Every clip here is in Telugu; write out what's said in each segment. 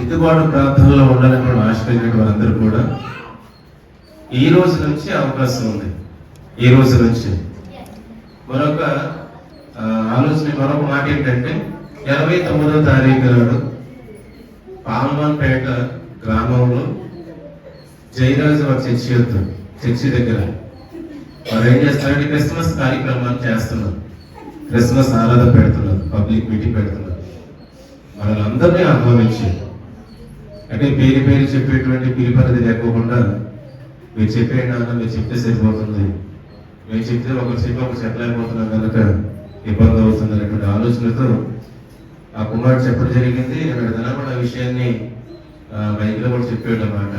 దిద్దుబాటు ప్రాంతంలో ఉండాలని ఆశ కలిగిన వారందరూ కూడా ఈ రోజు నుంచి అవకాశం ఉంది. ఈ రోజు నుంచి మరొక ఆలోచన, మరొక మాట ఏంటంటే 29వ తారీఖు నాడు పాల్వాన్పేట గ్రామంలో జయరాజు వారి చర్చి దగ్గర వారు ఏం చేస్తారంటే క్రిస్మస్ కార్యక్రమాలు చేస్తున్నారు. క్రిస్మస్ ఆరాధన పెడుతున్నారు, పబ్లిక్ మీటింగ్ పెడుతున్నారు. వాళ్ళందరినీ ఆహ్వానించి, అంటే పేరు చెప్పేటువంటి పిలుపనేది లేకోకుండా మీరు చెప్పేయండి అన్న, మీరు చెప్తే సరిపోతుంది, మీరు చెప్తే ఒకరు చెప్పలేకపోతున్నాం కనుక ఇబ్బంది అవుతుంది అనేటువంటి ఆలోచనతో ఆ కుమారుడు చెప్పడం జరిగింది. నేను కూడా ఆ విషయాన్ని బైక్లో కూడా చెప్పాడు అన్నమాట.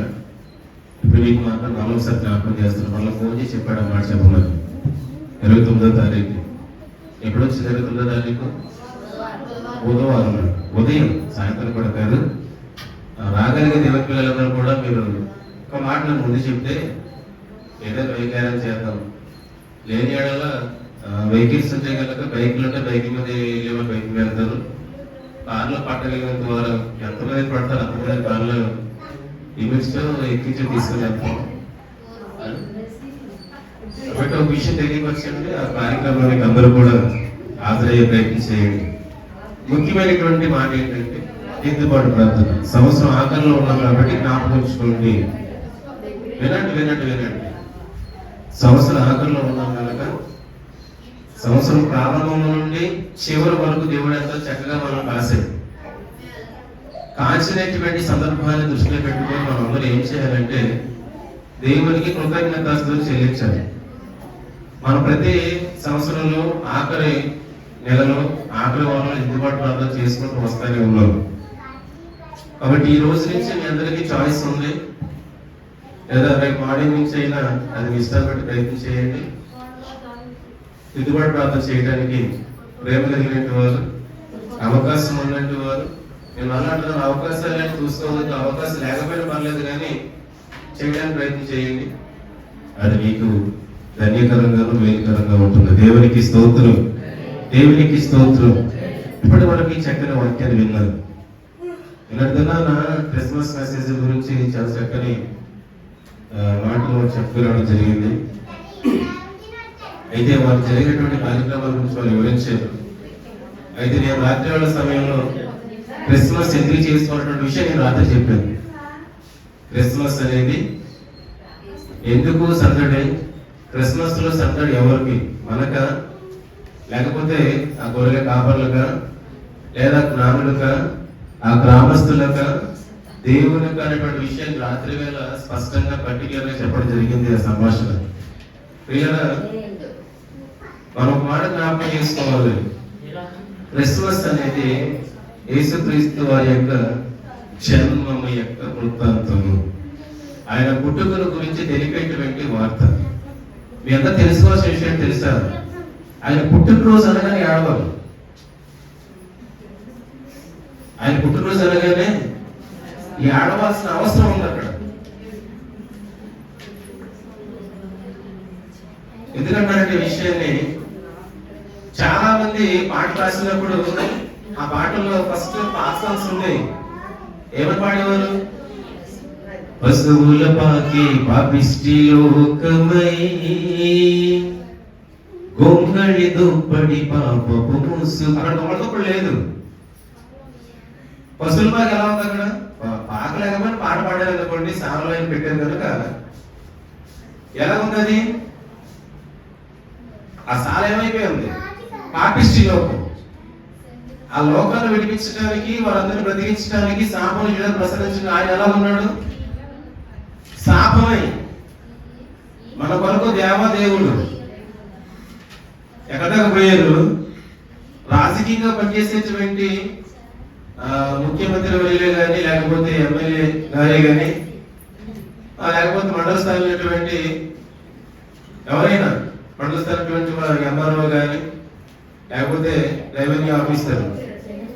ఇప్పుడు మీకు మాత్రం మరొకసారి జ్ఞాపకం చేస్తున్నాను. మళ్ళీ ఫోన్ చేసి చెప్పాడు అన్నమాట చెప్పమని. 29వ తారీఖు ఎప్పుడు వచ్చింది? 29వ తారీఖు బుధవారం ఉదయం, సాయంత్రం కూడా కాదు. రాగలిగే దేవుని పిల్లలందరూ కూడా మీరు ఒక మాట నన్ను ముందు చెప్తే ఏదైనా వైకారం చేద్దాం. లేని ఏడల వెహికల్స్ ఉంటాయి కనుక బైక్లు ఉంటే బైక్ మీద వెళ్ళేవాళ్ళు బైక్ మీద వెళ్తారు. కార్లో పట్టగలిగినంత వారు ఎంతమంది పడతారు అంతమంది కార్లో ఇమేజ్తో ఎక్కించి తీసుకుని వెళ్తాం. కాబట్టి ఒక విషయం తెలియవచ్చండి, ఆ కార్యక్రమానికి అందరూ కూడా హాజరయ్యే ప్రయత్నం చేయండి. ముఖ్యమైనటువంటి మాట ఏంటంటే దిద్దుబాటు ప్రార్థన. సంవత్సరం ఆఖరిలో ఉన్నాం కాబట్టి జ్ఞాపకం ఉంచుకోండి. వినండి. సంవత్సరం ఆఖరిలో ఉన్నాం కనుక సంవత్సరం ప్రారంభం నుండి చివరి వరకు దేవుడు ఎంతో చక్కగా మనం కాల్చినటువంటి సందర్భాన్ని దృష్టిలో పెట్టుకొని మనం అందరూ ఏం చేయాలంటే దేవునికి కృతజ్ఞతాస్తుతులు చెల్లించాలి. మనం ప్రతి సంవత్సరంలో ఆఖరి నెలలో ఆఖరి వారంలో దిద్దుబాటు ప్రార్థన చేసుకుంటూ వస్తూనే ఉన్నాం. కాబట్టి ఈ రోజు నుంచి మీ అందరికీ చాయిస్ ఉంది. లేదా రేపు మార్నింగ్ నుంచి అయినా అది మీ ఇష్టాలు పెట్టి ప్రయత్నం చేయండి. దిద్దుబాటు ప్రార్థన చేయడానికి ప్రేమ కలిగినట్టు వారు, అవకాశం ఉన్నట్టు వారు, నేను అలాంటి అవకాశాలు చూసుకోవద్దు. అవకాశం లేకపోయినా పర్లేదు, కానీ చేయడానికి ప్రయత్నం చేయండి. అది మీకు ధన్యకరంగాను మేలుకరంగా ఉంటుంది. దేవునికి స్తోత్రం. ఇప్పటి వరకు చక్కని వాక్యాన్ని విన్నారు. విన్నట్టుగా నా క్రిస్మస్ మెసేజ్ గురించి చాలా చక్కని మాటలు చెప్పుకోవడం జరిగింది. అయితే వారు జరిగినటువంటి కార్యక్రమాల గురించి వాళ్ళు వివరించారు. అయితే నేను రాత్రి వేళ సమయంలో క్రిస్మస్ ఎందుకు చేసుకోవాలన్నటువంటి విషయం నేను రాత్రి చెప్పాను. క్రిస్మస్ అనేది ఎందుకు సందడి? క్రిస్మస్ లో సందడి ఎవరికి? మనక, లేకపోతే ఆ గొర్రెల కాపర్లుగా, లేదా జ్ఞానులుగా, ఆ గ్రామస్తులుగా, దేవునికి అనేటువంటి విషయాన్ని రాత్రి వేళ స్పష్టంగా పర్టికులర్ గా చెప్పడం జరిగింది. ఆ సంభాషణ పిల్లల మనం ఒక మాట జ్ఞాపకం చేసుకోవాలి. క్రిస్మస్ అనేది యేసుక్రీస్తు వారి యొక్క జన్మము యొక్క వృత్తాంతము, ఆయన పుట్టుకల గురించి తెలిపేటువంటి వార్త. మీ అంతా తెలుసుకోవాల్సిన విషయం తెలుసా? ఆయన పుట్టినరోజు అనగానే ఏడవాలి. ఆయన పుట్టినరోజు అనగానే ఏడవలసిన అవసరం ఉంది అక్కడ. ఎందుకంటే విషయాన్ని చాలా మంది పాటలు రాసినప్పుడు ఆ పాటల్లో ఫస్ట్ పాసాల్సి ఉంది. ఏమని పాడేవారు? పశువుల పాకి పాపిష్టి లోకమై గొంగళి దుప్పటి పాపపు మూసు. అక్కడ దొంగడు లేదు. పశువుల పాకి ఎలా ఉంది? అక్కడ పాక లేకపోతే పాట పాడారు అనుకోండి, సామలో పెట్టారు కనుక ఎలా ఉంది అది? ఆ సాల ఏమైపోయింది? పాపిష్టి లోకం. ఆ లోకాన్ని విడిపించడానికి, వారందరినీ బ్రతికించడానికి, శాపం ప్రసరించిన ఆయన ఎలా ఉన్నాడు? శాపమై మన కొరకు దేవాదేవుడు ఎక్కడికి పోయారు? రాజకీయంగా పనిచేసేటువంటి ముఖ్యమంత్రి వర్యులే కానీ, లేకపోతే ఎమ్మెల్యే గారే కానీ, లేకపోతే మండల స్థాయిలో ఉన్నటువంటి ఎవరైనా మండల స్థాయి ఎంఆర్ఓ కానీ, లేకపోతే రెవెన్యూ ఆఫీసర్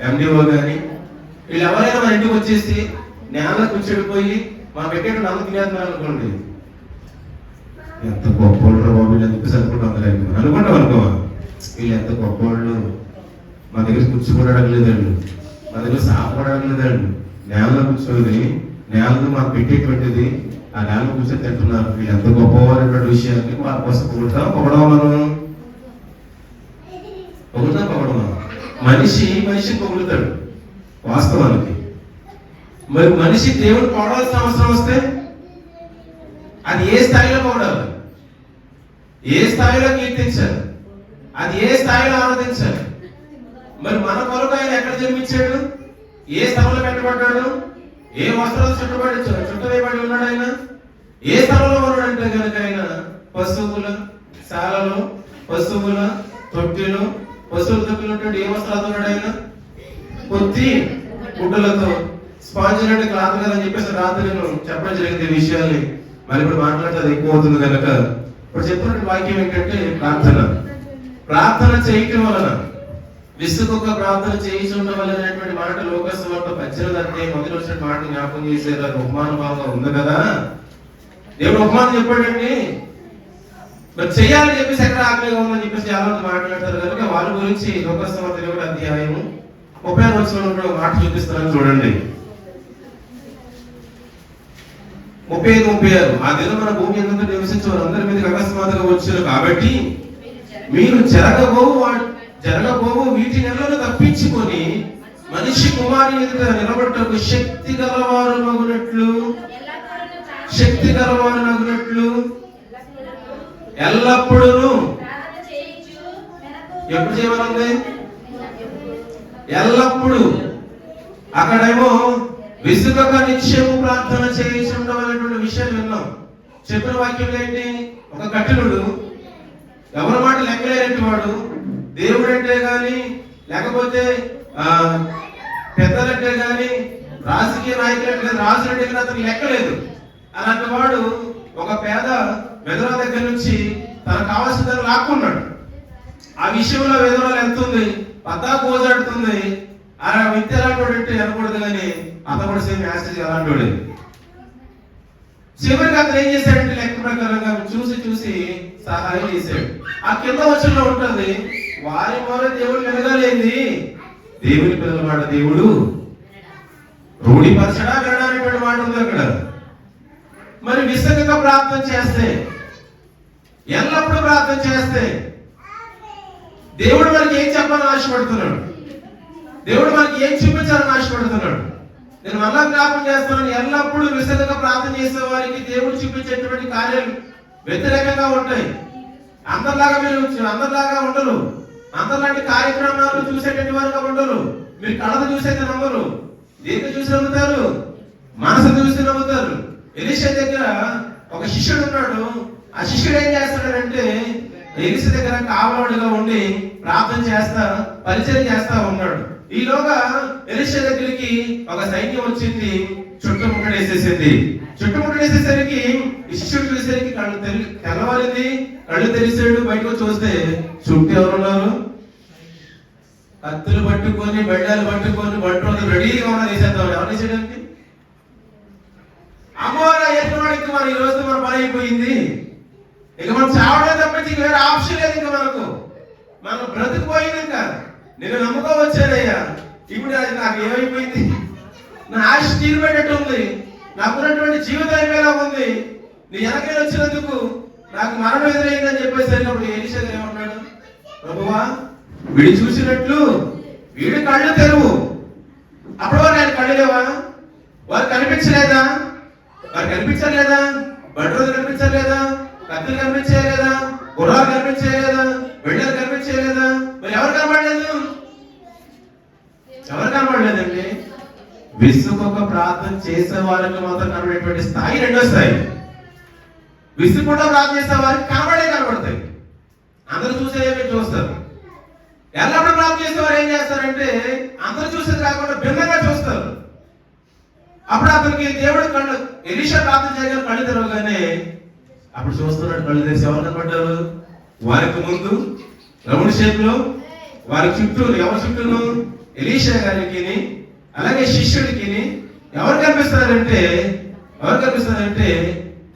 ఎండిఓ కానీ, వీళ్ళు ఎవరైనా మన ఇంటికి వచ్చేసి నేల కూర్చొడిపోయి మా పెట్టేట్టు నమ్మ తినేస్తున్నారు అనుకోండి, ఎంత గొప్ప వాళ్ళు బాబు వీళ్ళు ఎందుకు చదువుకుంటాం అనుకుంటాం అనుకోవా? వీళ్ళు ఎంత గొప్ప వాళ్ళు, మా దగ్గర కూర్చోబడడం లేదండి, మా దగ్గర సాపడడం లేదండి, నేలలో కూర్చొని నేలను మాకు పెట్టేటువంటిది ఆ నేల కూర్చొని తింటున్నారు. వీళ్ళు ఎంత గొప్పవారటువంటి విషయాన్ని వాళ్ళ కోసం పొగడమా పొగడమా మనిషి పొగుడుతాడు వాస్తవానికి. మరి మనిషి దేవుడు పొగడాల్సిన అవసరం వస్తే అది ఏ స్థాయిలో పొగడాలి, ఏ స్థాయిలో కీర్తించాలి, అది ఏ స్థాయిలో ఆరాధించాలి. మరి మన కొరకు ఆయన ఎక్కడ జన్మించాడు, ఏ స్థలంలో పెట్టబడ్డాడు, ఏ వస్త్రాలు చుట్టవేయబడి ఉన్నాడు ఆయన, ఏ స్థలంలో ఉన్నాడంటే కనుక ఆయన పశువుల శాలలో, పశువుల తొట్టిలో, పశువుల తొట్టిలో ఉంటాడు. ఏ వస్త్రాలతో ఉన్నాడు ఆయన? కొద్ది గుడ్డలతో. స్పాంజ్ అంటే క్లాత్ కదా అని చెప్పేసి రాత్రి నేను చెప్పడం జరిగింది ఈ విషయాన్ని. మరి ఇప్పుడు మాట్లాడితే అది ఎక్కువ అవుతుంది కనుక ఇప్పుడు చెప్తున్న వాక్యం ఏంటంటే ప్రార్థన చేయటం వలన, విసుగొక ప్రార్థన చేయించడం వల్ల అనేటువంటి మాట లోకస్వార్త 18 మొదటి వచ్చిన మాట జ్ఞాపకం చేసేది. అది ఉపమాన భావంగా ఉంది కదా. దేవుడు ఉపమానం చెప్పాడండి. మరి చెయ్యాలని చెప్పేసి ఎక్కడ ఆజ్ఞగా ఉందని చెప్పేసి చాలా మంది మాట్లాడతారు కనుక వాళ్ళ గురించి లోకస్వార్త 1వ అధ్యాయము 36వ వచనంలో మాట చూపిస్తారని చూడండి. 35-36 ఆ దినం మన భూమి ఎందుకు నివసించే వారందరి మీదకి అకస్మాత్తుగా వచ్చారు కాబట్టి మీరు జరగబోవు వీటి నెలను తప్పించుకొని మనిషి కుమారుని ఎదుట నిలబడటకు శక్తి గలవారు నగునట్లు ఎల్లప్పుడూ ఎప్పుడు చేయమనుంది? ఎల్లప్పుడు. అక్కడేమో విసుగక నిత్యము ప్రార్థన చేయించడం అనేటువంటి విషయాలు విన్నాం. చెప్పిన వాక్యం ఏంటి? ఒక కఠినుడు, ఎవరి మాట లెక్కలేనట్టు వాడు, దేవుడు అంటే గాని లేకపోతే పెద్దలంటే గాని రాజకీయ నాయకులంటే రాజు అంటే కానీ అతను లెక్కలేదు. అలాంటి వాడు ఒక పేద వెధవ దగ్గర నుంచి తనకు కావాల్సిన దాన్ని లాక్కున్నాడు. ఆ విషయంలో వెధవరాలు ఎంత ఉంది, పద్దా కోజాడుతుంది. ఆ వ్యక్తి ఎలాంటి వాడు అంటే అనకూడదు కానీ అతను కూడా సేమ్ మ్యాసేజ్ అలాంటి వాడు. చివరికి అతను ఏం చేశాడంటే లెక్క ప్రకారంగా చూసి సహాయం చేశాడు. ఆ కింద వచనంలో ఉంటుంది, వారి మొర దేవుడు వినగలేంది, దేవుని పిల్లల మాట దేవుడు రూఢిపరచడా వినడానికి మాట ఉంది అక్కడ. మరి విసుగక ప్రార్థన చేస్తే, ఎల్లప్పుడూ ప్రార్థన చేస్తే దేవుడు మనకి ఏం చెప్పాలని ఆశపడుతున్నాడు, దేవుడు మనకి ఏం చూపించాలని ఆశపడుతున్నాడు. నేను మళ్ళా జ్ఞాపకం చేస్తున్నాను, ఎల్లప్పుడూ విసుగక ప్రార్థన చేసే వారికి దేవుడు చూపించేటువంటి కార్యాలు వ్యతిరేకంగా ఉంటాయి. అందరిలాగా ఉండరు, అందరిలాంటి కార్యక్రమాలు చూసేటువంటి వారుగా ఉండరు. మీరు కళను చూసైతే నమ్మరు, దేన్ని చూసి నమ్ముతారు? మనసు చూసి నమ్ముతారు. ఎలీషా దగ్గర ఒక శిష్యుడు ఉన్నాడు. ఆ శిష్యుడు ఏం చేస్తాడంటే ఎలీషా దగ్గర కావలుగా ఉండి ప్రార్థన చేస్తా, పరిచయం చేస్తా ఉన్నాడు. ఈలోగా ఎలీషా దగ్గరికి ఒక సైన్యం వచ్చింది, చుట్టుముట్టడేసేసింది. చుట్టుముట్టడేసేసరికి శిష్యుడు చూసేసరికి తెల్లవారింది, కళ్ళు తెరిసాడు. బయటకు చూస్తే చుట్టూ ఎవరున్నారు? కత్తులు పట్టుకొని, బెడ్డాలు పట్టుకొని, బంట్రోలు రెడీగా ఉన్నారు వేసేద్దాం. ఎవరు వేసేయడానికి? అమ్మవారు ఎటువంటి మన ఈ రోజు మన పని అయిపోయింది. ఇక మనం చావడం తప్పించి వేరే ఆప్షన్ లేదు. ఇంకా మనం బ్రతికిపోయింది. ఇంకా నేను నమ్ముకోవచ్చానయ్యా, ఇప్పుడు అది నాకు ఏమైపోయింది, నా ఆశ తీరిపెట్టేట్టు ఉంది, నాకున్నటువంటి జీవితం అయిపోయేలా ఉంది, నీ వెనకే వచ్చినందుకు నాకు మరణం ఎదురైందని చెప్పేసరికి అప్పుడు ఎలీషా ఏమన్నాడు? ప్రభువా, వీడు చూసినట్లు వీడు కళ్ళు తెరువు. అప్పుడు వారు ఆయన కళ్ళు లేవా? వారు కనిపించలేదా? బండ్రోజు కనిపించలేదా? కత్తులు కనిపించలేదా? గుర్రాలు కనిపించలేదా? బిడ్డలు కనిపించలేదా? మరి ఎవరు కనబడలేదండి? విసుగొక ప్రార్థన చేసే వారికి మాత్రం కనబడేటువంటి స్థాయి రెండో స్థాయి. విసుగుకుండా ప్రార్థన చేసే వారికి కనబడతాయి. అందరూ చూసేవి చూస్తారు. ఎల్లప్పుడూ ప్రార్థన చేసే వారు ఏం చేస్తారంటే అందరూ చూసేది కాకుండా భిన్నంగా చూస్తారు. అప్పుడు అతనికి దేవుడు ఎలీషా ప్రార్థన చేయగానే కళ్ళు తెరవగానే అప్పుడు చూస్తున్నాడు. కళ్ళు తెరిచి ఎవరు కనబడ్డారు? వారికి ముందు రౌండ్ షేప్ లో, వారి చుట్టూ, ఎవరి చుట్టూను? ఎలీషా గారికి అలాగే శిష్యుడికి ఎవరు కనిపిస్తారంటే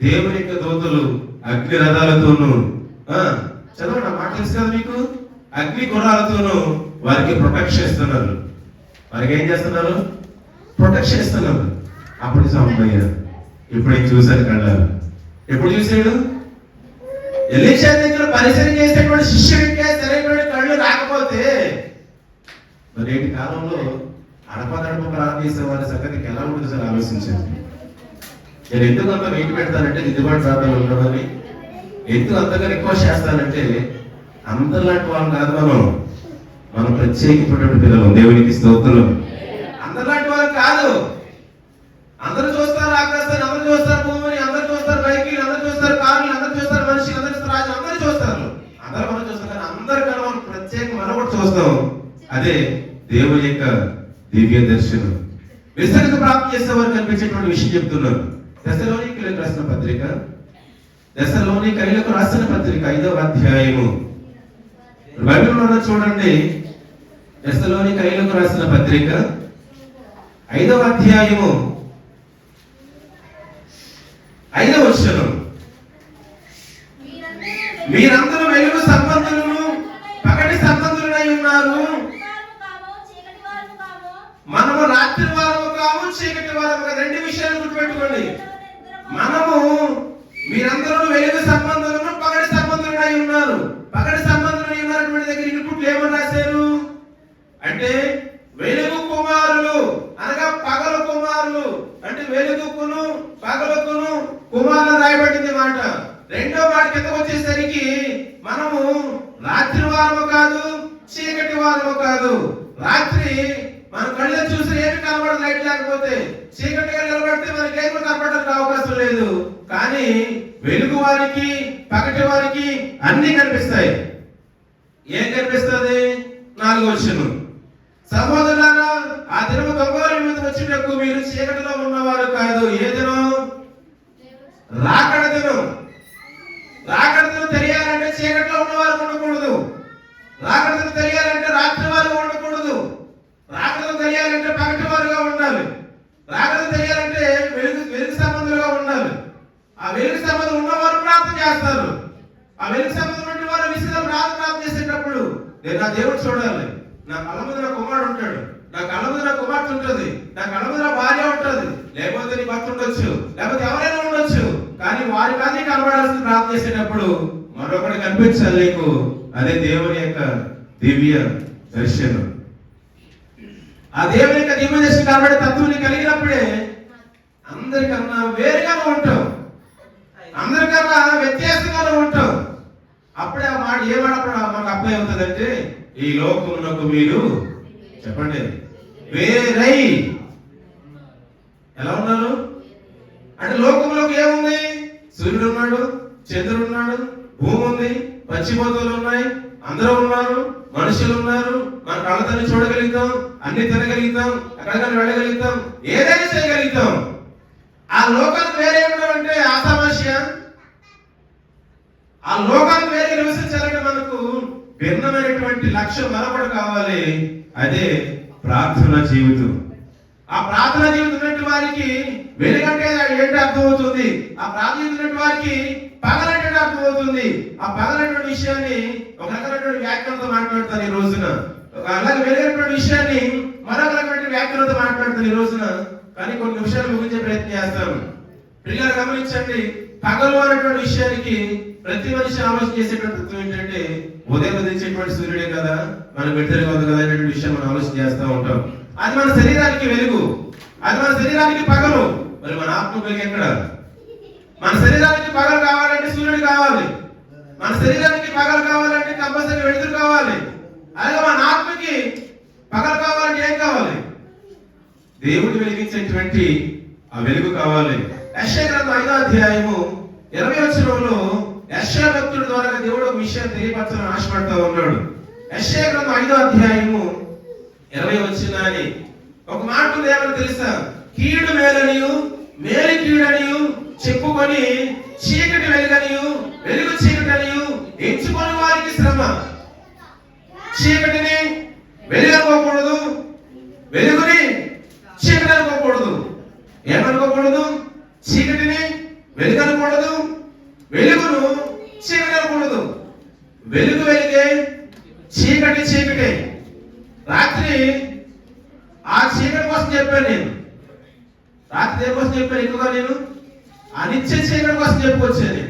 దేవుని యొక్క దూతలు అగ్ని రథాలతోనూ, చదవండి ఆ మాట తెలుసు కదా మీకు, అగ్ని గుర్రాలతోనూ వారికి ప్రొటెక్షన్ ఇస్తున్నారు. వారికి ఏం చేస్తున్నారు? ప్రొటెక్షన్ ఇస్తున్నారు. అప్పుడు అమ్మయ్య ఇప్పుడు నేను చూశాను కళ్ళారు. ఎప్పుడు చూశాడు? ఎలీషా దగ్గర పరిచయం చేసేటువంటి శిష్యుడికే సరైన కళ్ళు రాకపోతే మరి నేటి కాలంలో అడపదడప ప్రార్థన చేసే వారి సంగతికి ఎలా ఉంటుంది సార్ ఆలోచించండి. నేను ఎందుకు అంత వెయిట్ పెడతానంటే దిద్దుబాటు ప్రార్థనలు ఉండదని, ఎందుకు అంతగా రిక్వెస్ట్ చేస్తానంటే అందరిలాంటి వాళ్ళు కాదు, మనం ప్రత్యేకించినటువంటి పిల్లలు. దేవునికి స్తోత్రం. అందరిలాంటి వాళ్ళు కాదు. అందరూ చూస్తారు ఆకాశాన్ని, అందరూ చూస్తారు భూమిని, అందరూ చూస్తారు బైకులు, అందరూ చూస్తారు కార్లు, అందరూ చూస్తారు మనిషి, అందరూ రాజు, అందరూ చూస్తారు. అందరూ మనం చూస్తాం కానీ అందరికన్నా మనం ప్రత్యేకం మనం కూడా చూస్తాం. అదే దేవుని యొక్క దివ్య దర్శనం. విస్తృత ప్రాప్తి చేసే వారు కనిపించేటువంటి విషయం చెప్తున్నారు. దశలోనికైలకు రాసిన పత్రిక, దశలోనికైలకు రాసిన పత్రిక 5వ అధ్యాయము బైబిల్లో చూడండి. దశలోనికైలకు రాసిన పత్రిక 5వ అధ్యాయము 5వ వచనం. మీరందరూ వెలుగు సంబంధులను పగటి సంబంధులై ఉన్నారు. మనము రాత్రి వారము కాము, చీకటి వారము కాదు. రెండు విషయాలు గుర్తుపెట్టుకోండి. మీరందరూ వెలుగు సంబంధులను పగటి సంబంధులై ఉన్నారు. పగటి సంబంధులై ఉన్నటువంటి దగ్గర ఇన్పుట్లు ఏమని రాశారు అంటే వెలుగు కుమారులు అనగా పగలు కుమారులు అంటే వెలుగుకును పగలుకును కుమారులు రాయబడింది మాట. రెండో మాట కిందకు వచ్చేసరికి మనము రాత్రి వారము కాదు, చీకటి వారము కాదు. రాత్రి మన కళ్ళ చూసి ఏమి కనబడదు లైట్ లేకపోతే. చీకటిగా నిలబడితే మనకి ఏమి కనబడడానికి అవకాశం లేదు. కానీ వెలుగు వారికి పగటి వారికి అన్ని కనిపిస్తాయి. ఏం కనిపిస్తుంది? 4వ వచనం. సహోదరులారా, ఆ దినము దొంగల మీద వచ్చినప్పుడు మీరు చీకటిలో ఉన్నవారు కాదు. ఏ దినం? రాకడ దినం. రాకడ దినం తెలియాలంటే చీకటిలో ఉన్నవారు ఉండకూడదు. రాకడ దినం తెలియాలంటే రాత్రి వారు ఉండకూడదు. రాకడ తెలియాలంటే పగటి వారుగా ఉండాలి. రాకడ తెలియాలంటే వెలుగు సంబంధులుగా ఉండాలి. ఆ వెలుగు సంబంధం ఉన్నవారు ప్రార్థన చేస్తారు. ఆ వెలుగు సంబంధం ఉన్న వారు విశ్రాంతి ప్రార్థన చేసేటప్పుడు నేను నా దేవుడు చూడాలి, నా కళ్ళ మీద నా కుమారుడు ఉంటాడు, నా కళ్ళ మీద నా కుమార్తె ఉంటుంది, నా కళ్ళ మీద నా భార్య ఉంటుంది, లేకపోతే నీ భర్త ఉండొచ్చు, లేకపోతే ఎవరైనా ఉండొచ్చు. కానీ వారి కానీ కనబడాల్సింది ప్రార్థన చేసేటప్పుడు మరొకటి కనిపించాలి నీకు. అదే దేవుని యొక్క దివ్య దర్శనం. ఆ దేవుని యొక్క దివ్య దర్శనం కనబడే తత్వం కలిగినప్పుడే అందరికన్నా వేరుగానే ఉంటావు, అందరికన్నా వ్యత్యాసంగానే ఉంటావు. అప్పుడే ఆ మాట ఏ మాట మనకు అప్లై అవుతుందంటే ఈ లోకమునకు మీరు చెప్పండి వేరై ఎలా ఉన్నారు అంటే లోకంలోకి ఏముంది? సూర్యుడు ఉన్నాడు, చంద్రుడు ఉన్నాడు, భూమి ఉంది, పశ్చిమోత్తలు ఉన్నాయి, అందరూ ఉన్నారు, మనుషులు ఉన్నారు. మన కళ్ళతోనే చూడగలుగుతాం, అన్ని తినగలుగుతాం, ఎక్కడికైనా వెళ్ళగలుగుతాం, ఏదైనా చేయగలుగుతాం. ఆ లోకానికి వేరే ఉండమంటే ఆశామాష. ఆ లోకానికి వేరే నివసించాలంటే మనకు భిన్నమైనటువంటి లక్ష్యం మరొకటి కావాలి. అదే ప్రార్థన జీవితం. ఆ ప్రార్థన జీవితం ఉన్నటువంటి వారికి వెలుగంటే ఏంటి అర్థమవుతుంది. ఆ ప్రార్థన ఉన్నటువంటి వారికి పగలంటే అర్థమవుతుంది. ఆ పగలటువంటి విషయాన్ని ఒక రకమైనటువంటి వ్యాఖ్యలతో మాట్లాడతాను ఈ రోజున. అలాగే వెలుగైనటువంటి విషయాన్ని మరొక రకమైన వ్యాఖ్యలతో మాట్లాడతాను ఈ రోజున. కానీ కొన్ని నిమిషాలు ముగించే ప్రయత్నం చేస్తాను. పిల్లలు గమనించండి, పగలు అనేటువంటి విషయానికి ప్రతి మనిషి ఆలోచన చేసేటువంటి తత్వం ఏంటంటే ఉదయం ఉదయించేటువంటి సూర్యుడే కదా, మనకు వ్యతిరేక ఉంది కదా అనేటువంటి విషయం మనం ఆలోచన చేస్తూ ఉంటాం. అది మన శరీరానికి వెలుగు, అది మన శరీరానికి పగలు. మరి మన ఆత్మ వెలుగు ఎక్కడ? మన శరీరానికి పగలు కావాలంటే సూర్యుడు కావాలి, మన శరీరానికి పగలు కావాలంటే కంపల్సరీ వెలుతురు కావాలి. అలాగే మన ఆత్మకి పగలు కావాలంటే ఏం కావాలి? దేవుడు వెలిగించేటువంటి ఆ వెలుగు కావాలి. యెషయా గ్రంథం 5వ అధ్యాయము 20వ వచనంలో యెషయా భక్తుడి ద్వారా దేవుడు ఒక విషయాన్ని తెలియపరచాలని ఆశపడతా ఉన్నాడు. యెషయా గ్రంథం 5వ అధ్యాయము 20వ వచనాన్ని ఒక మాట ఏమని తెలుసా? కీడు మేలనియు మేలు కీడనియు చెప్పుకొని చీకటి వెలుగనియు వెలుగు చీకటనియు ఎంచుకొని వారికి శ్రమ. చీకటిని వెలుగనుకోకూడదు, వెలుగుని చీకటి అనుకోకూడదు. ఏమనుకోకూడదు? చీకటిని వెలుగనకూడదు, వెలుగును చీకటి అనకూడదు. వెలుగు వెలిగే, చీకటి చీకటే. రాత్రి ఆ చీకటి కోసం చెప్పాను నేను. రాత్రి దేని కోసం చెప్పాను ఎక్కువగా నేను? అనిత్య చీకటి కోసం చెప్పుకొచ్చాను.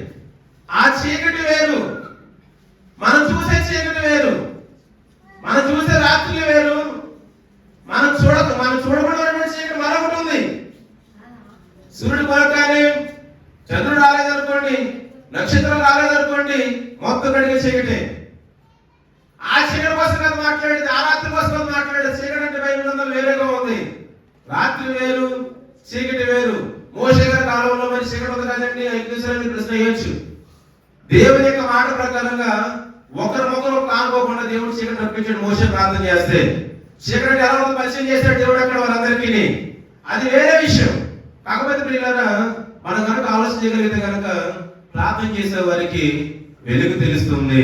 ఆ చీకటి వేరు, మనం చూసే చీకటి వేరు, మనం చూసే రాత్రులు వేరు, మనం చూడకూడదు చీకటి మరొకటి ఉంది. సూర్యుడు కొరకాలి, చంద్రుడు రాలేదనుకోండి, నక్షత్రం రాలేదనుకోండి, మొత్తం కడిగే చీకటే. ఆ చీకటి కోసం కదా మాట్లాడేది, ఆ రాత్రి కోసం కదా మాట్లాడేది. చీకటి అంటే బైబిల్ వేరేగా ఉంది. రాత్రి వేరు, చీకటి వేరు. మోషే గారి కాలంలో మరి చీకటి ఉంది కదండి, ఇంగ్లీష్ ప్రశ్న వేయొచ్చు. దేవుని యొక్క మాట ప్రకారంగా ఒకరినొకరు కానుకోకుండా దేవుడు చీకటి రప్పించాడు. మోషే ప్రార్థన చేస్తే చీకటి ఎలా ఉందో పరిచయం చేశాడు దేవుడు అక్కడ వాళ్ళందరికీ. అది వేరే విషయం. కాకపోతే ప్రియులారా, మనం కనుక ఆలోచన చేయగలిగితే కనుక ప్రార్థన చేసే వారికి వెలుగు తెలుస్తుంది,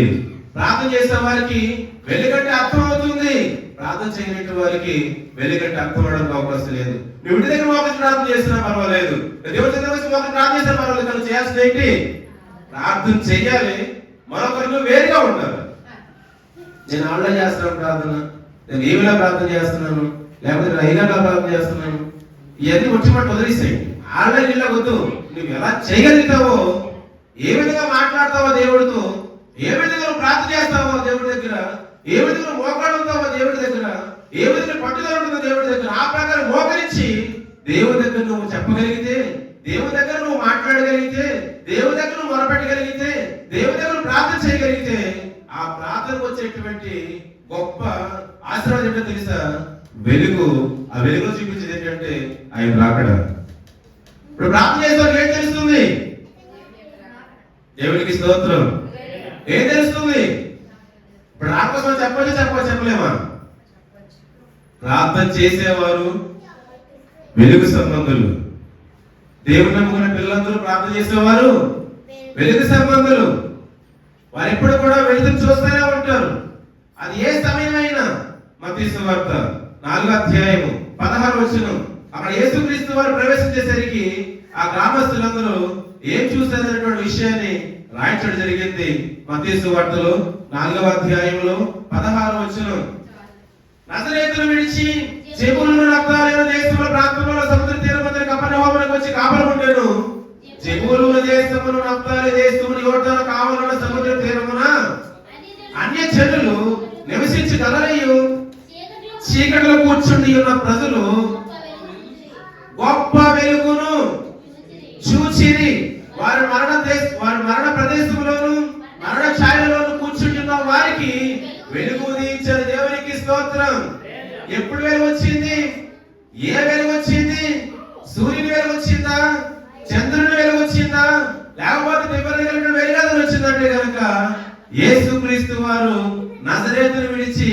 ప్రార్థన చేసే వారికి వెలుగంటే అర్థం అవుతుంది. ప్రార్థన చేయని వారికి వెలుగంటే అర్థం అవడానికి అవకాశం లేదు. నువ్వు ఇంటి దగ్గర మోకరించి ప్రార్థన చేసినా పర్వాలేదు, దేవుడి దగ్గర వచ్చి మోకరించి ప్రార్థన చేసినా పర్వాలేదు. కానీ చేయాల్సింది ఏంటి? ప్రార్థన చెయ్యాలి, మరొకరు వేరుగా ఉండాలి. నేను ఆన్లైన్ చేస్తున్నాను ప్రార్థన, నేను ఏమిలా ప్రార్థన చేస్తున్నాను, లేకపోతే నేను అయినా ప్రార్థన చేస్తున్నాను, ఇవన్నీ వచ్చి మాట వదిలేసేయండి. ఆన్లైన్ ఇలా వద్దు. నువ్వు ఎలా చేయగలుగుతావో, ఏ విధంగా మాట్లాడతావో దేవుడితో, ఏ విధంగా నువ్వు ప్రార్థన చేస్తావో దేవుడి దగ్గర, ఏ విధంగా మోకాడుతావో దేవుడి దగ్గర, ఏ విధంగా పట్టుదల ఉంటుందో దేవుడి దగ్గర, ఆ ప్రకారం మోకరించి దేవుడి దగ్గర నువ్వు చెప్పగలిగితే, దేవుడి దగ్గర నువ్వు మాట్లాడగలిగితే, దేవుడి దగ్గర నువ్వు మొరపెట్టగలిగితే, దేవుడి దగ్గర ప్రార్థన చేయగలిగితే, ఆ ప్రార్థనకు వచ్చేటువంటి గొప్ప ఆశీర్వాదం ఏంటో తెలుసా? వెలుగు. ఆ వెలుగులో చూపించేది ఏంటంటే ఆయన రాకడ. ఇప్పుడు ప్రార్థన చేసేవారికి ఏం తెలుస్తుంది? దేవునికి స్తోత్రం. ఏం తెలుస్తుంది? ఇప్పుడు రాకపోతే చెప్పలేమా? ప్రార్థన చేసేవారు వెలుగు సంబంధులు. దేవుని నమ్ముకున్న పిల్లలందరూ ప్రార్థన చేసేవారు వెలుగు సంబంధులు. వారు ఎప్పుడు కూడా వెలుగును చూస్తూనే ఉంటారు. అది ఏ సమయమైనా. మత్తయి సువార్త 4:16 అక్కడ యేసుక్రీస్తు వారు ప్రవేశించేసరికి ఆ గ్రామస్తులందరూ ఏం చూస్తారనేటువంటి విషయాన్ని రాయించడం జరిగింది. మత్తయి సువార్తలో 4:16 నజరేతును విడిచి జెబూలూను నఫ్తాలి దేశముల ప్రాంతంలో సముద్ర తీరం వద్ద కపెర్నహూమునకు వచ్చి కాపురం ఉండెను. జెబూలూను దేశమును నఫ్తాలి దేశమును యోర్దాను కావలున్న సముద్ర తీరమున అన్య జనులు నివసించి గలరయు చీకటిలో కూర్చుండి ఉన్న ప్రజలు గొప్ప వెలుగును చూచిరి. వారి మరణ ప్రదేశంలోను మరణ ఛాయలోను కూర్చుంటున్న వారికి వెలుగు ఉదయించారు. దేవునికి స్తోత్రం. ఎప్పుడు వెలుగు వచ్చింది? ఏ వెలుగు వచ్చింది? సూర్యుని వెలుగు వచ్చిందా? చంద్రుని వెలుగు వచ్చిందా? లేకపోతే నిబంధన వెలుగు వచ్చిందంటే కనుక యేసుక్రీస్తు వారు నజరేతును విడిచి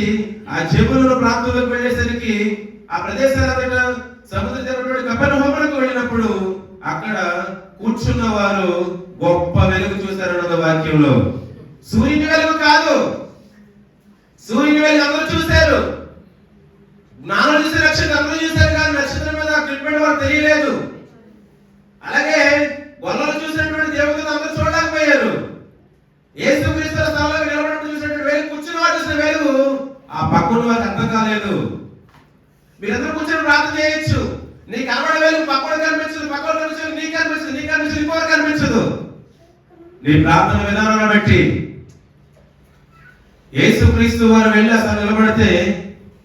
ఆ జెబూలూను ప్రాంతంలోకి వెళ్ళేసరికి ఆ ప్రదేశాల సముద్ర తీరంలో కపెర్నహూమునకు వెళ్ళినప్పుడు అక్కడ కూర్చున్న వారు గొప్ప వెలుగు చూశారన్నది వాక్యంలో. సూర్యుని వెలుగు కాదు. సూర్యుని వెలుగు అందరూ చూశారు, జ్ఞానం చూసే నక్షత్రం అందరూ చూశారు, కానీ నక్షత్రం మీద క్లిప్పెడ్ వారు తెలియలేదు. అలాగే గొల్లలు చూసినటువంటి దేవతలు అందరూ చూడలేకపోయారు. యేసుక్రీస్తు స్థలంలో నిలబడి చూసినటువంటి వెలుగు, కూర్చున్న వారు చూసిన వెలుగు ఆ పక్కన వారికి అర్థం కాలేదు. మీరందరూ కూర్చొని ప్రార్థన చేయొచ్చు, నీకు కనబడే వెలుగు పక్కన కనిపించదు, పక్కన కనిపించదు, నీకు కనిపించదు, నీకు కనిపించదు, ఇంకోరు కనిపించదు. నీ ప్రార్థన విధానాన్ని బట్టి యేసుక్రీస్తు వారు వెళ్ళి అసలు నిలబడితే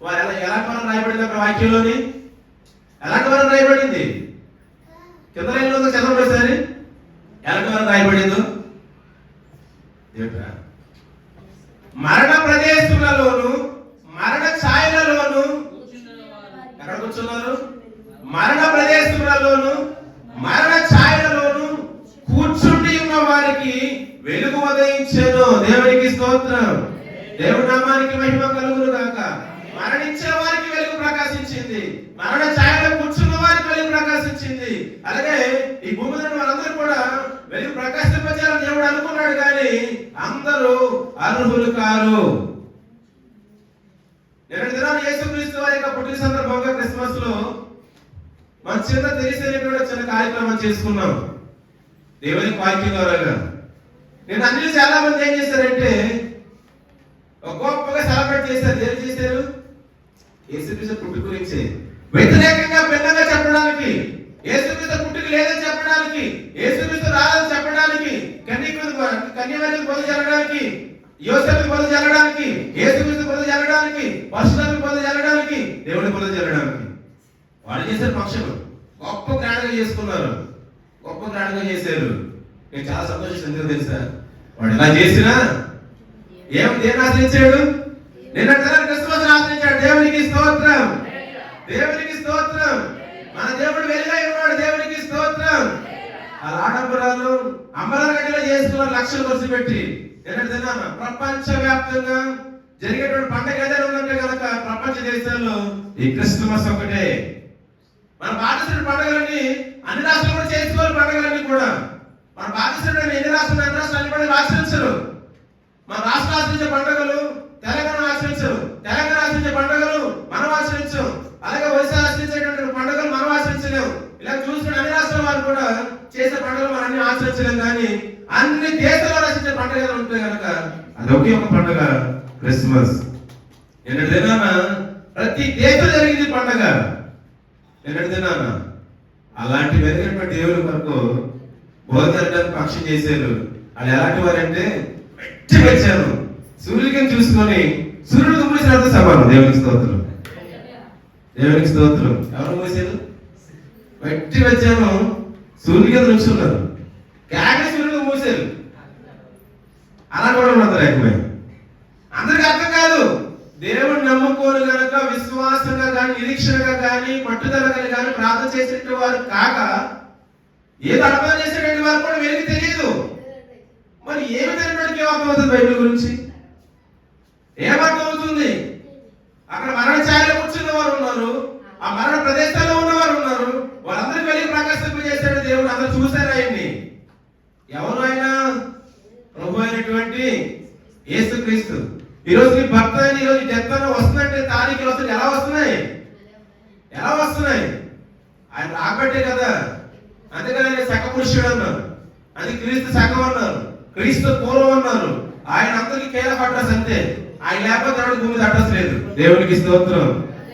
వారు ఎలాంటి వారు రాయబడింది అక్కడ వాక్యంలోని? ఎలాంటి వారు రాయబడింది? కింద లైన్లో చదవండి ఒకసారి. ఎలాంటి వారు రాయబడిందో? మరణ ప్రదేశములలోను మరణ ఛాయలలోను. ఎక్కడ కూర్చున్నారు? మరణ ప్రదేశములలోను మరణ ఛాయలలోను కూర్చుండి ఉన్న వారికి వెలుగు ఉదయించెను. దేవునికి స్తోత్రం. దేవుడి నామానికి మహిమ కలుగును గాక. మరణించే వారికి వెలుగు ప్రకాశించింది, మరణ ఛాయలో కూర్చున్న వారికి వెలుగు ప్రకాశించింది. అలాగే ఈ భూమి మీద వాళ్ళందరూ కూడా వెలుగు ప్రకాశించాలని దేవుడు అనుకున్నాడు, కానీ అందరూ అర్హులు కారు. నిన్నటి దినాన్ని యేసుక్రీస్తు వారి యొక్క పుట్టిన సందర్భంగా క్రిస్మస్ లో మన చిన్న తెలిసేటువంటి చిన్న కార్యక్రమం చేసుకున్నాం దేవుని వాక్యం ద్వారా. నేను అన్ని చాలా మంది ఏం చేశారంటే గొప్పగా సెలబ్రేట్ చేశారు. ఏం చేశారు? యేసుక్రీస్తు పుట్టు గురించి వ్యతిరేకంగా భిన్నంగా చెప్పడానికి. యేసుక్రీస్తు పుట్టుక లేదని చెప్పడానికి, యేసుక్రీస్తు రాదని చెప్పడానికి, కన్యమరియకు బదులు జరగడానికి, యోసేపు బదులు జరగడానికి, యేసుక్రీస్తు బదులు జరగడానికి, పరిశుద్ధాత్మ బదులు జరగడానికి, దేవుడి బదులు జరగడానికి వాళ్ళు చేశారు. ఫంక్షన్ గొప్ప గ్రాండ్గా చేసుకున్నారు, గొప్ప గ్రాండ్గా చేశారు. నేను చాలా సంతోషం. ఎందుకు తెలుసా? వాడు ఎలా చేసినా దేన్ని ఆశ్రయించాడు? నిన్న క్రిస్మస్ ఆశ్రయించాడు. దేవునికి స్తోత్రం, దేవునికి స్తోత్రం. మన దేవుడు వెలుగై ఉన్నాడు. దేవునికి స్తోత్రం. ఆ ఆడంబరాలు అంబరాల గడ్డలో చేసుకున్నారు లక్షలు ఖర్చు పెట్టి. ఏంటంటే ప్రపంచ వ్యాప్తంగా జరిగేటువంటి పండుగ ఏదైనా ఉందంటే కనుక ప్రపంచ దేశాల్లో ఈ క్రిస్మస్ ఒకటే. మన భారతదేశ పండుగలన్నీ అన్ని రాష్ట్రాలు కూడా చేసుకోవాలి. పండుగలన్నీ కూడా మన భారతదేశంలో ఎన్ని రాష్ట్రాలు అన్ని పండుగలు ఆచరించరు. మన రాష్ట్రం ఆచరించే పండుగలు తెలంగాణ ఆచరించరు, తెలంగాణ ఆచరించే పండుగలు మనం ఆచరించం, అలాగే ఒరిస్సా ఆచరించేటువంటి పండుగలు మనం ఆచరించలేము. ఇలా చూసుకుని అన్ని రాష్ట్రాల వారు కూడా చేసే పండుగలు మనం అన్ని ఆచరించలేము. కానీ అన్ని దేశాల్లో ఆచరించే పండుగలు ఉంటాయి కనుక అది ఒకే ఒక పండుగ క్రిస్మస్. నిన్నటి దినాన ప్రతి దేశం జరిగింది పండుగ. నిన్నటి దినాన అలాంటి వెలిగినటువంటి దేవుని కొరకు భోజనానికి పక్షం చేశారు. అది ఎలాంటి వారంటే వచ్చాను సూర్యుడిని చూసుకొని సూర్యుడు మూసినంత సమానం. దేవునికి స్తోత్రం, దేవునికి స్తోత్రం. ఎవరు మూసారు? బట్టి వచ్చాను సూర్యుడి నుంచున్నారు, కేక సూర్యుడు మూసారు. అలా కూడా ఉన్నారు ఏకమై. అందరికి అర్థం కాదు. దేవుడిని నమ్ముకోరు కనుక విశ్వాసంగా కానీ నిరీక్షణగా కానీ పట్టుదల కానీ ప్రార్థన చేసేటువంటి వారు కాక ఏదో అర్థం చేసేటువంటి వారు కూడా వీరికి తెలియదు. మరి ఏమి తెలియడానికి ఏమర్థమవుతుంది? బైబిల్ గురించి ఏమర్థమవుతుంది? అక్కడ మరణ ఛాయలో కూర్చున్న వారు ఉన్నారు, ఆ మరణ ప్రదేశాల్లో ఉన్నవారు ఉన్నారు. వాళ్ళందరికీ వెళ్ళి ప్రకాశింపజేశాడు దేవుడు. అందరూ చూశారు ఆయన్ని. ఎవరు ఆయన? ప్రభు అయినటువంటి యేసుక్రీస్తు. ఈ రోజు నీ భర్త అయిన ఈ రోజు డెత్ అని వస్తుందంటే తారీఖులు వస్తుంది. ఎలా వస్తున్నాయి? ఎలా వస్తున్నాయి? ఆయన రాబట్టే కదా. అందుకని ఆయన సక పురుషుడు అన్నారు, అది క్రీస్తు సకం అన్నారు, క్రీస్తు పూర్వం అన్నారు. ఆయన అందరికి కేల పడ్డాస్ అంతే. ఆయన లేకపోతే రోడ్డు భూమి తట్టస్ లేదు. దేవునికి స్తోత్రం.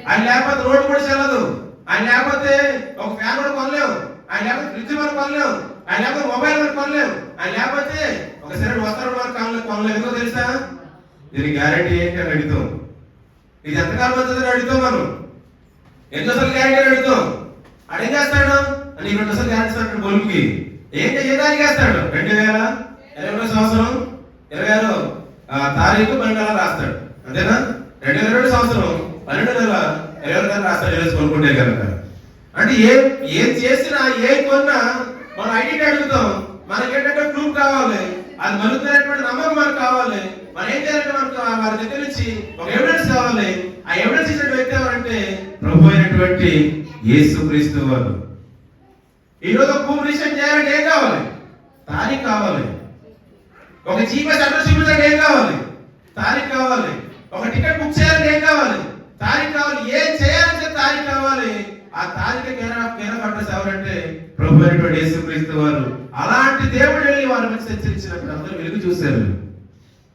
ఆయన లేకపోతే రోడ్డు కూడా చెల్లదు. ఆయన లేకపోతే ఒక ఫ్యాన్ కూడా కొనలేవు. ఆయన లేకపోతే ఫ్రిడ్జ్ మనం కొనలేవు. ఆయన లేకపోతే మొబైల్ మనం కొనలేవు. ఆయన లేకపోతే ఒక సరైన వస్త్రం మనం కొనలేవు. ఎందుకో తెలుసా? దీనికి గ్యారెంటీ ఏంటి అని అడుగుతాం. ఇది ఎంతకాలం అవుతుందని అడుగుతాం. మనం ఎన్నోసార్లు గ్యారెంటీ అడుగుతాం. అడేం చేస్తాడు అని 2 సార్లు గ్యారెంటీ ఇస్తాడు బొలుకి. ఏ దానికి వేస్తాడు? 2022 సంవత్సరం 26 తారీఖు 12 రాస్తాడు. అంతేనా? 2022 సంవత్సరం 12 రాస్తాడు కొనుక్కుంటే కనుక. అంటే ఏం చేసినా ఏ కొన్నా మనం ఐడెంటిటీ అడుగుతాం. మనకేంటంటే ప్రూఫ్ కావాలి, అది మలుతున్నటువంటి నమ్మకం మనకు కావాలి. మనం ఏం చేయాలంటే మనకు వారి దగ్గర నుంచి ఒక ఎవిడెన్స్ కావాలి. ఆ ఎవిడెన్స్ ఇచ్చిన వ్యక్తి ఎవరంటే ప్రభు అయినటువంటి యేసుక్రీస్తు వారు. ఈ రోజు ఒక భూమి రిజిస్ట్రేషన్ చేయాలంటే ఏం కావాలి? తారీఖు కావాలి. ఒక జీపీఎస్ అడ్రస్ చూపించాలంటే ఏం కావాలి? తారీఖు కావాలి. ఒక టికెట్ బుక్ చేయాలంటే ఏం కావాలి? తారీఖు కావాలి. ఏం చేయాలంటే తారీఖు కావాలి. ఆ తారీఖు కేర్ అడ్రస్ ఎవరంటే ప్రభు అయినటువంటి యేసుక్రీస్తు వారు. అలాంటి దేవుడు వెళ్ళి వారి మీద హెచ్చరించినప్పుడు అందరూ వెలుగు చూశారు.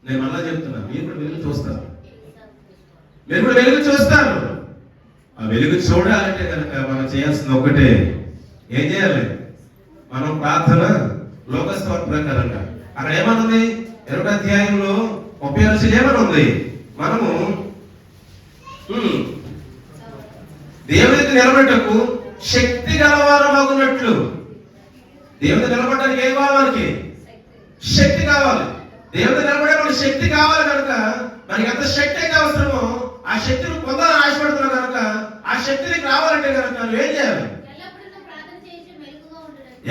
నేను మళ్ళా చెప్తున్నా, మీరు కూడా వెలుగు చూస్తారు. మీరు కూడా వెలుగు చూస్తారు. ఆ వెలుగు చూడాలంటే కనుక మనం చేయాల్సింది ఒకటే. ఏం చేయాలి? మనం ప్రార్థన లోకస్వార్థ ప్రకారంగా అక్కడ ఏమనుంది? 2వ అధ్యాయంలో 30 ఏమనుంది? మనము దేవునికి నిలబెట్టకు శక్తి గలవారమగునట్లు. దేవుని నిలబడడానికి ఏం కావాలి? మనకి శక్తి కావాలి. దేవుని నిలబడే మనకి శక్తి కావాలి కనుక మనకి ఎంత శక్తి అయితే అవసరమో ఆ శక్తిని పొందాలని ఆశపడుతున్నావు కనుక ఆ శక్తిని రావాలంటే కనుక నువ్వేం చేయాలి?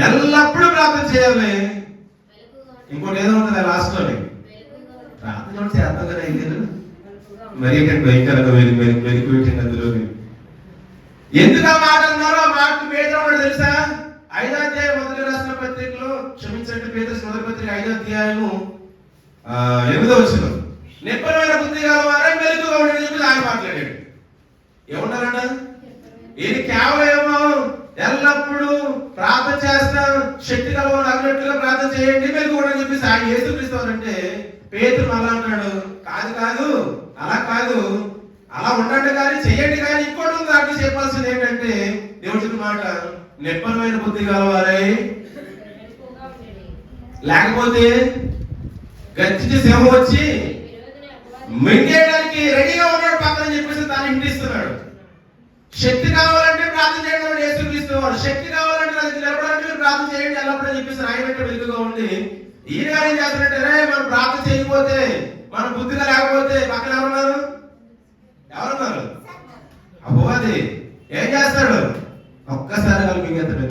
ఎల్లప్పుడూ ప్రార్థన చేయాలి. ఇంకోటి ఏదో ఉంటుంది లాస్ట్ లోని ప్రార్థన చేస్తాం కదా. మరి భయంకరంగా వెలికి అందులోని ఎందుకు ఆ మాట అన్నారో ఆ మాటకు పేతురు తెలుసా? 5వ అధ్యాయం మొదటి రాసిన పత్రికలో క్షమించండి పేతురు మొదటి పత్రిక 5వ అధ్యాయము 8వ వచనం, నిబ్బరమైన బుద్ధి గలవారే మెలకుగా ఉండని చెప్పి ఆయన మాట్లాడాడు. ఏమన్నారంట? ఇది కేవలం ఎల్లప్పుడూ ప్రార్థన చేస్తాం, శక్తి గలవారు అన్నట్లుగా ప్రార్థన చేయండి, మెలకుగా ఉండని చెప్పేసి ఆయన యేసుక్రీస్తు అంటే పేతురు అలా అంటాడు. కాదు అలా కాదు, అలా ఉండండి కానీ చెయ్యండి కానీ ఇంకోటి ఉంది. దాంట్లో చెప్పాల్సింది ఏంటంటే దేవుడి మాట, నిబ్బరమైన బుద్ధి గలవారై, లేకపోతే గర్జించే సింహం వచ్చి మింగేయడానికి రెడీగా ఉన్నాడు పక్కన చెప్పేసి తాను హింటిస్తున్నాడు. శక్తి కావాలంటే ప్రార్థన చేయడం యేసుక్రీస్తువాడు. శక్తి కావాలంటే అది నిలబడానికి ప్రార్థన చేయండి ఎల్లప్పుడూ చెప్పేసి ఆయన వెంట వెలుగుగా ఉండి ఈయన గారు ఏం చేస్తారంటే మనం ప్రార్థన చేయకపోతే, మనం బుద్ధిగా లేకపోతే పక్కన ఎవరున్నారు? అపోవాది ఏం చేస్తాడు? ఒక్కసారి వాళ్ళు మింగేస్తాడు.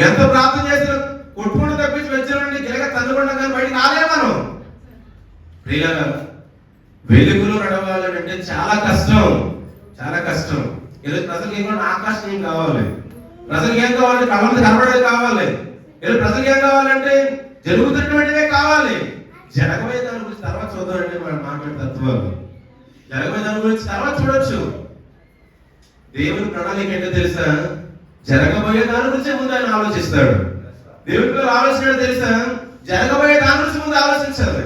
ఎంత ప్రార్థన చేసిన కొట్టుకుంటూ తప్పించి వచ్చామండి, గిలక తన్నుకుండా కానీ బయటికి రాలేము మనం. ప్రియులారా, వెలుగులో నడవాలంటే చాలా కష్టం, చాలా కష్టం. ఈరోజు ప్రజలకు ఏం కావాలి? ఆకాశం ఏం కావాలి? ప్రజలకు ఏం కావాలి? కళ్ళ కనబడేది కావాలి. ఈరోజు ప్రజలకు ఏం కావాలంటే జరుగుతున్నటువంటివే కావాలి. జరగబోయే దాని గురించి తర్వాత చూద్దామండి. మనం మాట్లాడే తత్వాలు జరగబోయే దాని గురించి తర్వాత చూడొచ్చు. దేవుని ప్రణాళిక ఏంటో తెలుసా? జరగబోయే దాని గురించి ముందు ఆయన ఆలోచిస్తాడు. దేవుడిలో ఆలోచన తెలుసా? జరగబోయే దాని గురించి ముందు ఆలోచించాలి,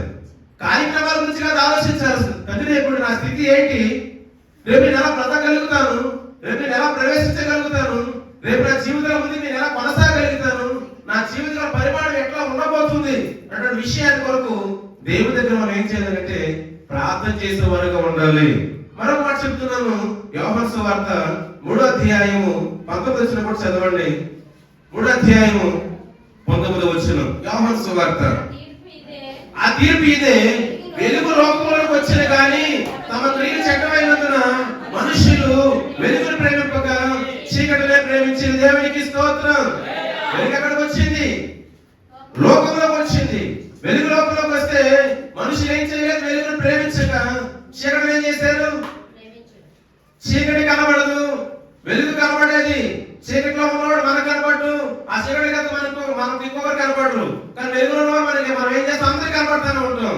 కార్యక్రమాల గురించి కాదు ఆలోచించాలి. తండ్రి ఇప్పుడు నా స్థితి ఏంటి? రేపు నేను ఎలా బ్రతకగలుగుతాను? రేపు నేను ఎలా ప్రవేశించగలుగుతాను? రేపు నా జీవితంలో ముందు నేను ఎలా కొనసాగలుగుతాను? నా జీవితంలో పరిమాణం ఎట్లా ఉండబోతుంది అనే విషయాన్ని కొరకు దేవుడి దగ్గర మనం ఏం చేయాలంటే ప్రార్థన చేసే వారుగా ఉండాలి. మరొక మాట చెప్తున్నాను. యోహాను సువార్త 3వ అధ్యాయము 19 వచ్చినప్పుడు చదవండి. 3వ అధ్యాయము 19వ వచనం. యోహాను సువార్త. ఆ తీర్పు ఇదే, వెలుగు లోకంలోకి వచ్చిన కానీ తమ క్రియలు చెడ్డమైనందున మనుషులు వెలుగును ప్రేమింపక చీకటినే ప్రేమించిన దేవునికి స్తోత్రం. వెలుగు ఎక్కడికి వచ్చింది? లోకంలోకి వచ్చింది. వెలుగు లోకంలోకి వస్తే మనుషులు ఏం చేయలేదు? వెలుగును ప్రేమించక చీకటిని ఏం చేశారు? చీకటి కనబడదు, వెలుగు కనబడేది. చీకటిలో ఉన్నవాడు మనకు కనబడు, ఆ చీకటి కదా మనకు ఇంకొకరు కనబడరు. కానీ వెలుగులో ఉన్నవాడు మనం ఏం చేస్తాం? అందరికి కనబడతానే ఉంటాం.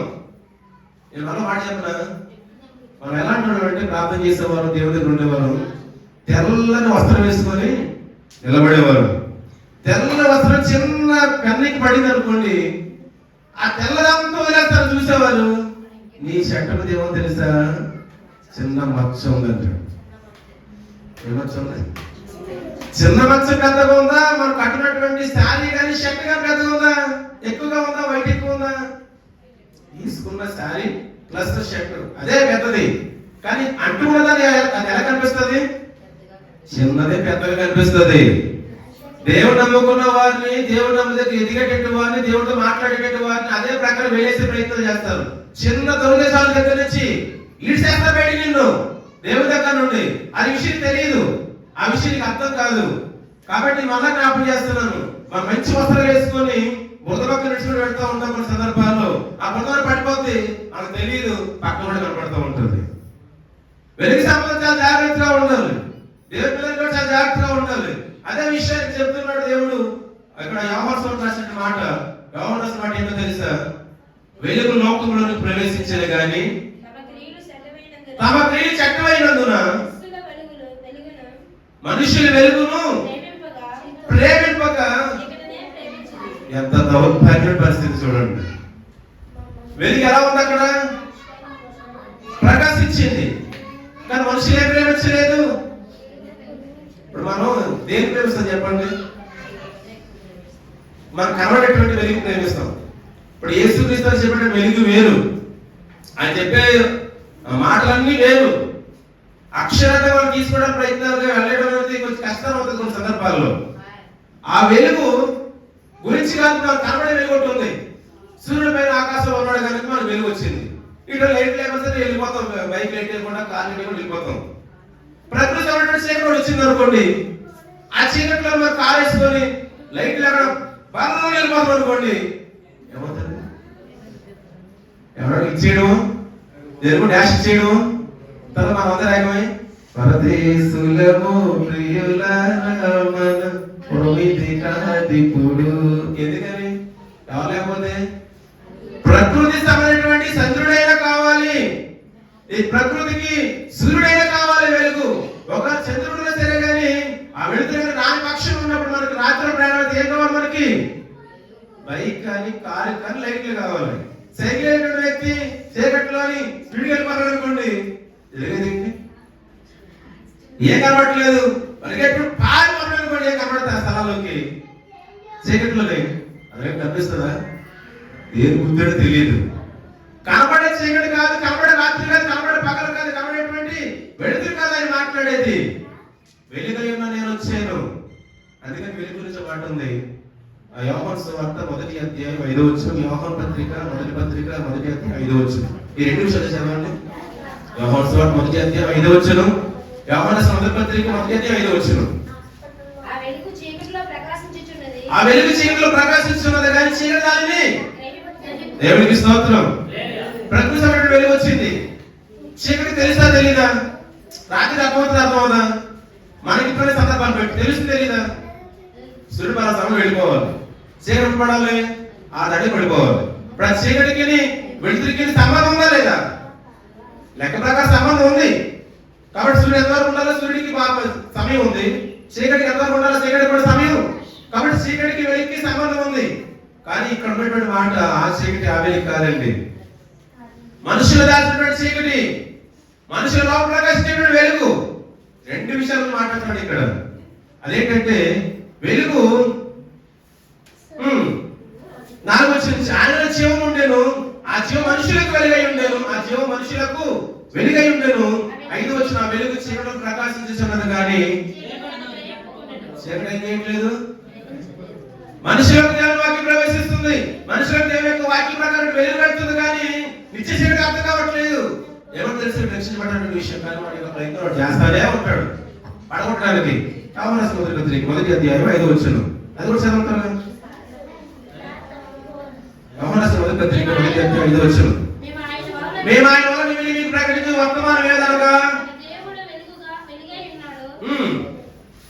నేను మరో మాట చెప్పనా? మనం ఎలాంటి వాడు అంటే ప్రార్థన చేసేవారు, దేవుడి దగ్గర ఉండేవారు, తెల్లని వస్త్రం వేసుకొని నిలబడేవారు. తెల్లని వస్త్రం చిన్న కన్నికి పడింది అనుకోండి, ఆ తెల్లదంతా వదిలేస్తారు. చూసేవారు, నీ షర్టుకు దేవో తెలుసా? చిన్న మచ్చ ఉందంటాడు. ఏ మచ్చ ఉంది? చిన్న మచ్చ పెద్దగా ఉందా? మనం కట్టినటువంటి శారీ కానీ షర్ట్ కానీ పెద్దగా ఉందా? ఎక్కువగా ఉందా? వైట్ ఎక్కువ ఉందా? తీసుకున్న శారీ ప్లస్ షర్ట్ అదే పెద్దది, కానీ అంటూ ఉన్నదని అది ఎలా కనిపిస్తుంది? చిన్నదే పెద్దగా కనిపిస్తుంది. దేవుడు నమ్ముకున్న వారిని, దేవుడు నమ్మకం ఎదిగేటట్టు వారిని, దేవుడితో మాట్లాడేటట్టు వారిని అదే ప్రకారం వేసే ప్రయత్నం చేస్తారు. చిన్న దొంగసాల దగ్గర నుంచి ఈడ్చేస్తా బయట నిన్ను దేవుడి దగ్గర నుండి. అది విషయం తెలియదు, ఆ విషయానికి అర్థం కాదు. కాబట్టి మళ్ళా జ్ఞాపకం చేస్తున్నాను, మనం మంచి వస్త్రాలు వేసుకొని బురద పక్కన నడుచుకుని పెడతా ఉంటాం కొన్ని సందర్భాల్లో. ఆ బురద పడిపోతే మనకు తెలియదు, పక్కన కూడా కనపడుతూ ఉంటుంది. వెలుగు సంబంధం చాలా జాగ్రత్తగా ఉండాలి. దేవుడి పిల్లలు కూడా చాలా జాగ్రత్తగా ఉండాలి. అదే విషయాన్ని చెప్తున్నాడు దేవుడు. ఇక్కడ యోహాను రాసిన మాట, యోహాను రాసిన మాట ఏంటో తెలుసా? వెలుగు లోకంలోకి ప్రవేశించలే గాని తమ క్రియలు చెడ్డమైనందున మనుషుల వెలుగును ప్రేమింపక. ఎంత దౌర్భాగ్య పరిస్థితి చూడండి. వెలుగు ఎలా ఉంది? అక్కడ ప్రకాశించింది, కానీ మనుషులు ఏం ప్రేమించలేదు. ఇప్పుడు మనం దేని ప్రేమిస్తాం చెప్పండి? మనం కనబడేటువంటి వెలుగు ప్రేమిస్తాం. ఇప్పుడు యేసుక్రీస్తు చెప్పే వెలుగు వేరు, ఆయన చెప్పే మాటలన్నీ వేరు. అక్షరాన్ని మనం తీసుకోవడానికి ప్రయత్నాలుగా వెళ్ళడం అనేది కొంచెం కష్టం అవుతుంది కొన్ని సందర్భాల్లో. ఆ వెలుగు గురించి కాదు, మనకు కనబడే వెలుగు ఉంటుంది. సూర్యుడి పైన ఆకాశంలో ఉన్నాడు కనుక మనకు వెలుగు వచ్చింది. ఇటు లైట్ లేకపోతే వెళ్ళిపోతాం, బైక్ లైట్ లేకుండా కార్ లేకుండా వెళ్ళిపోతాం. ప్రకృతి చీకటి వచ్చింది అనుకోండి, ఆ చీకట్లో మనం కార్ వేసుకొని లైట్ లేకుండా బాగా వెళ్ళిపోతాం అనుకోండి, ఏమవుతుంది? ఎవరో ఇచ్చేయడం, దేవుడు డాష్ ఇచ్చేయడం, తర్వాత మనం అందరూ ఏమై పరదేశులము ప్రియులారా ఇప్పుడు ఎందుకని? ఎవరు లేకపోతే ప్రకృతి సంబంధించినటువంటి చంద్రుడైనా కావాలి, ఈ ప్రకృతికి సూర్యుడైనా కావాలి వెలుగు. ఒక చంద్రుడిలో సరే కానీ ఆ వెలుగు రాని పక్షం ఉన్నప్పుడు మనకి రాత్రి ప్రయాణం ఏం కావాలి? మనకి బైక్ కానీ కారు కానీ లైట్లు కావాలి. సైకిల్ అయినటువంటి వ్యక్తి చీకట్లోని స్పీడ్ వెళ్ళిపోవాలనుకోండి, ఏం కనబడట్లేదు, మనకి ఎప్పుడు పారిపోవాలనుకోండి చూడండి ఏం కనబడతా స్థలాల్లోకి చీకట్లోనే అదే కనిపిస్తుందా? ఏం గుర్తుడో తెలియదు. కనబడే చీకటి కాదు, కనబడే రాత్రి కాదు, కనబడే పగలు కాదు, కనబడేటువంటి వెలుతురు కాదు ఆయన మాట్లాడేది. వెలుగై ఉన్న నేను వచ్చాను. అందుకని వెలుగు గురించి మాట ఉంది. యోహాను సువార్త 1వ అధ్యాయం 5వ వచనం, యోహాను పత్రిక 1వ పత్రిక 1వ అధ్యాయం 5వ వచనం. ఈ రెండు విషయాలు చదవండి. యోహాను సువార్త 1వ అధ్యాయం 5వ వచనం, యోహాను 1వ పత్రిక 1వ అధ్యాయం 5వ వచనం. ఆ వెలుగు చీకటిలో ప్రకాశించుచున్నది, ఆ వెలుగు చీకటిలో ప్రకాశించుచున్నది కానీ చీకటి దానిని దేవునికి స్తోత్రం. ప్రకృతి వెలుగు వచ్చింది. చీకటి తెలుసా తెలీదా? రాత్రి అర్థమవుతుందా? మనకి ఇప్పుడే సందర్భాలు పెట్టి తెలుసు తెలీదా? సూర్యుడు మన సమయం వెళ్ళిపోవాలి, చీకటి పడాలి, ఆ దడి పడిపోవాలి. ఇప్పుడు ఆ చీకటికి వెలుతురికి సంబంధం ఉందా లేదా? లెక్క ప్రకారం సంబంధం ఉంది. కాబట్టి సూర్యుడు ఎంతవరకు ఉండాలో సూర్యుడికి సమయం ఉంది, చీకటికి ఎంతవరకు ఉండాలో చీకటి కూడా సమయం. కాబట్టి చీకటికి వెలికి సంబంధం ఉంది. కానీ ఇక్కడ ఉన్నటువంటి మాట ఆ చీకటి ఆ వెలికి కాదండి. మనుషులు దాచినటువంటి చీకటి, మనుషుల లోపల ప్రకాశించేటువంటి వెలుగు. రెండు విషయాలు మాట్లాడుతున్నాడు ఇక్కడ. అదేంటంటే వెలుగు 4వ వచనం, ఆయన జీవం ఉండేను, ఆ జీవం మనుషులకు వెలుగై ఉండేను, ఆ జీవం మనుషులకు వెలుగై ఉండేను. 5వ వచనం, ఆ వెలుగు చీకటిలో ప్రకాశించుచున్నది కానీ చీకటి ఏం లేదు. మనుషులకు దేవుని వాక్యం ప్రవేశిస్తుంది, మనుషులకు దేవుని యొక్క వాక్యం ప్రకారం వెలుగు పెడుతుంది, కానీ నిత్య చీకటి అర్థం కావట్లేదు. ఏమో తెలిసి రక్షించబడిన విషయం కానీ వాడి యొక్క ప్రయత్నం వాడు చేస్తానే ఉంటాడు పడగొట్టడానికి. యోహాను 1వ పత్రిక 1వ అధ్యాయం 5వ వచనం, అది కూడా చదువుతారా? యోహాను 1వ పత్రిక 1వ అధ్యాయం 5వ వచనం, మేము ఆయన వలన మీకు ప్రకటించే వర్తమానం ఏదనగా దేవుడు వెలుగై ఉన్నాడు,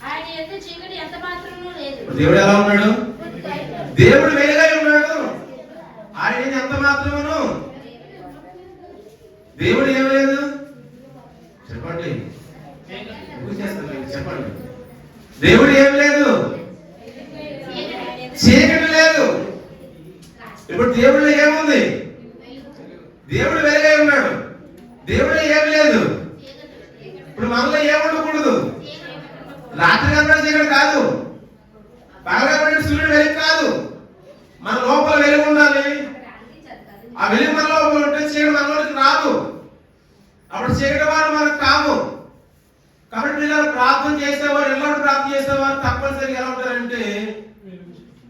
ఆయన యందు చీకటి ఎంత మాత్రమూ లేదు. దేవుడు ఎలా ఉన్నాడు? దేవుడు వెలుగై ఉన్నాడు, ఆయన ఎంత మాత్రమును. దేవుడు ఏం లేదు చెప్పండి, చెప్పండి. దేవుడు ఏం లేదు, చీకటి లేదు. ఇప్పుడు దేవుడిలో ఏముంది? దేవుడు వెలుగై ఉన్నాడు, దేవుడిలో ఏం లేదు. ఇప్పుడు మనలో ఏముండకూడదు? రాత్రి కనబడే చీకటి కాదు, పగలు కనబడే సూర్యుడు వెలుగు కాదు. మన లోపల వెలుగు ఉండాలి. ఆ వెలుగు మన లోపల ఉంటే చీకటి మనలోకి రాదు. అప్పుడు చీకటి వారు మనకు కాము. కాబట్టి మీరు ప్రార్థన చేసేవారు, ఎల్లప్పుడూ ప్రార్థన చేసేవారు తప్పనిసరిగా ఎలా ఉంటారంటే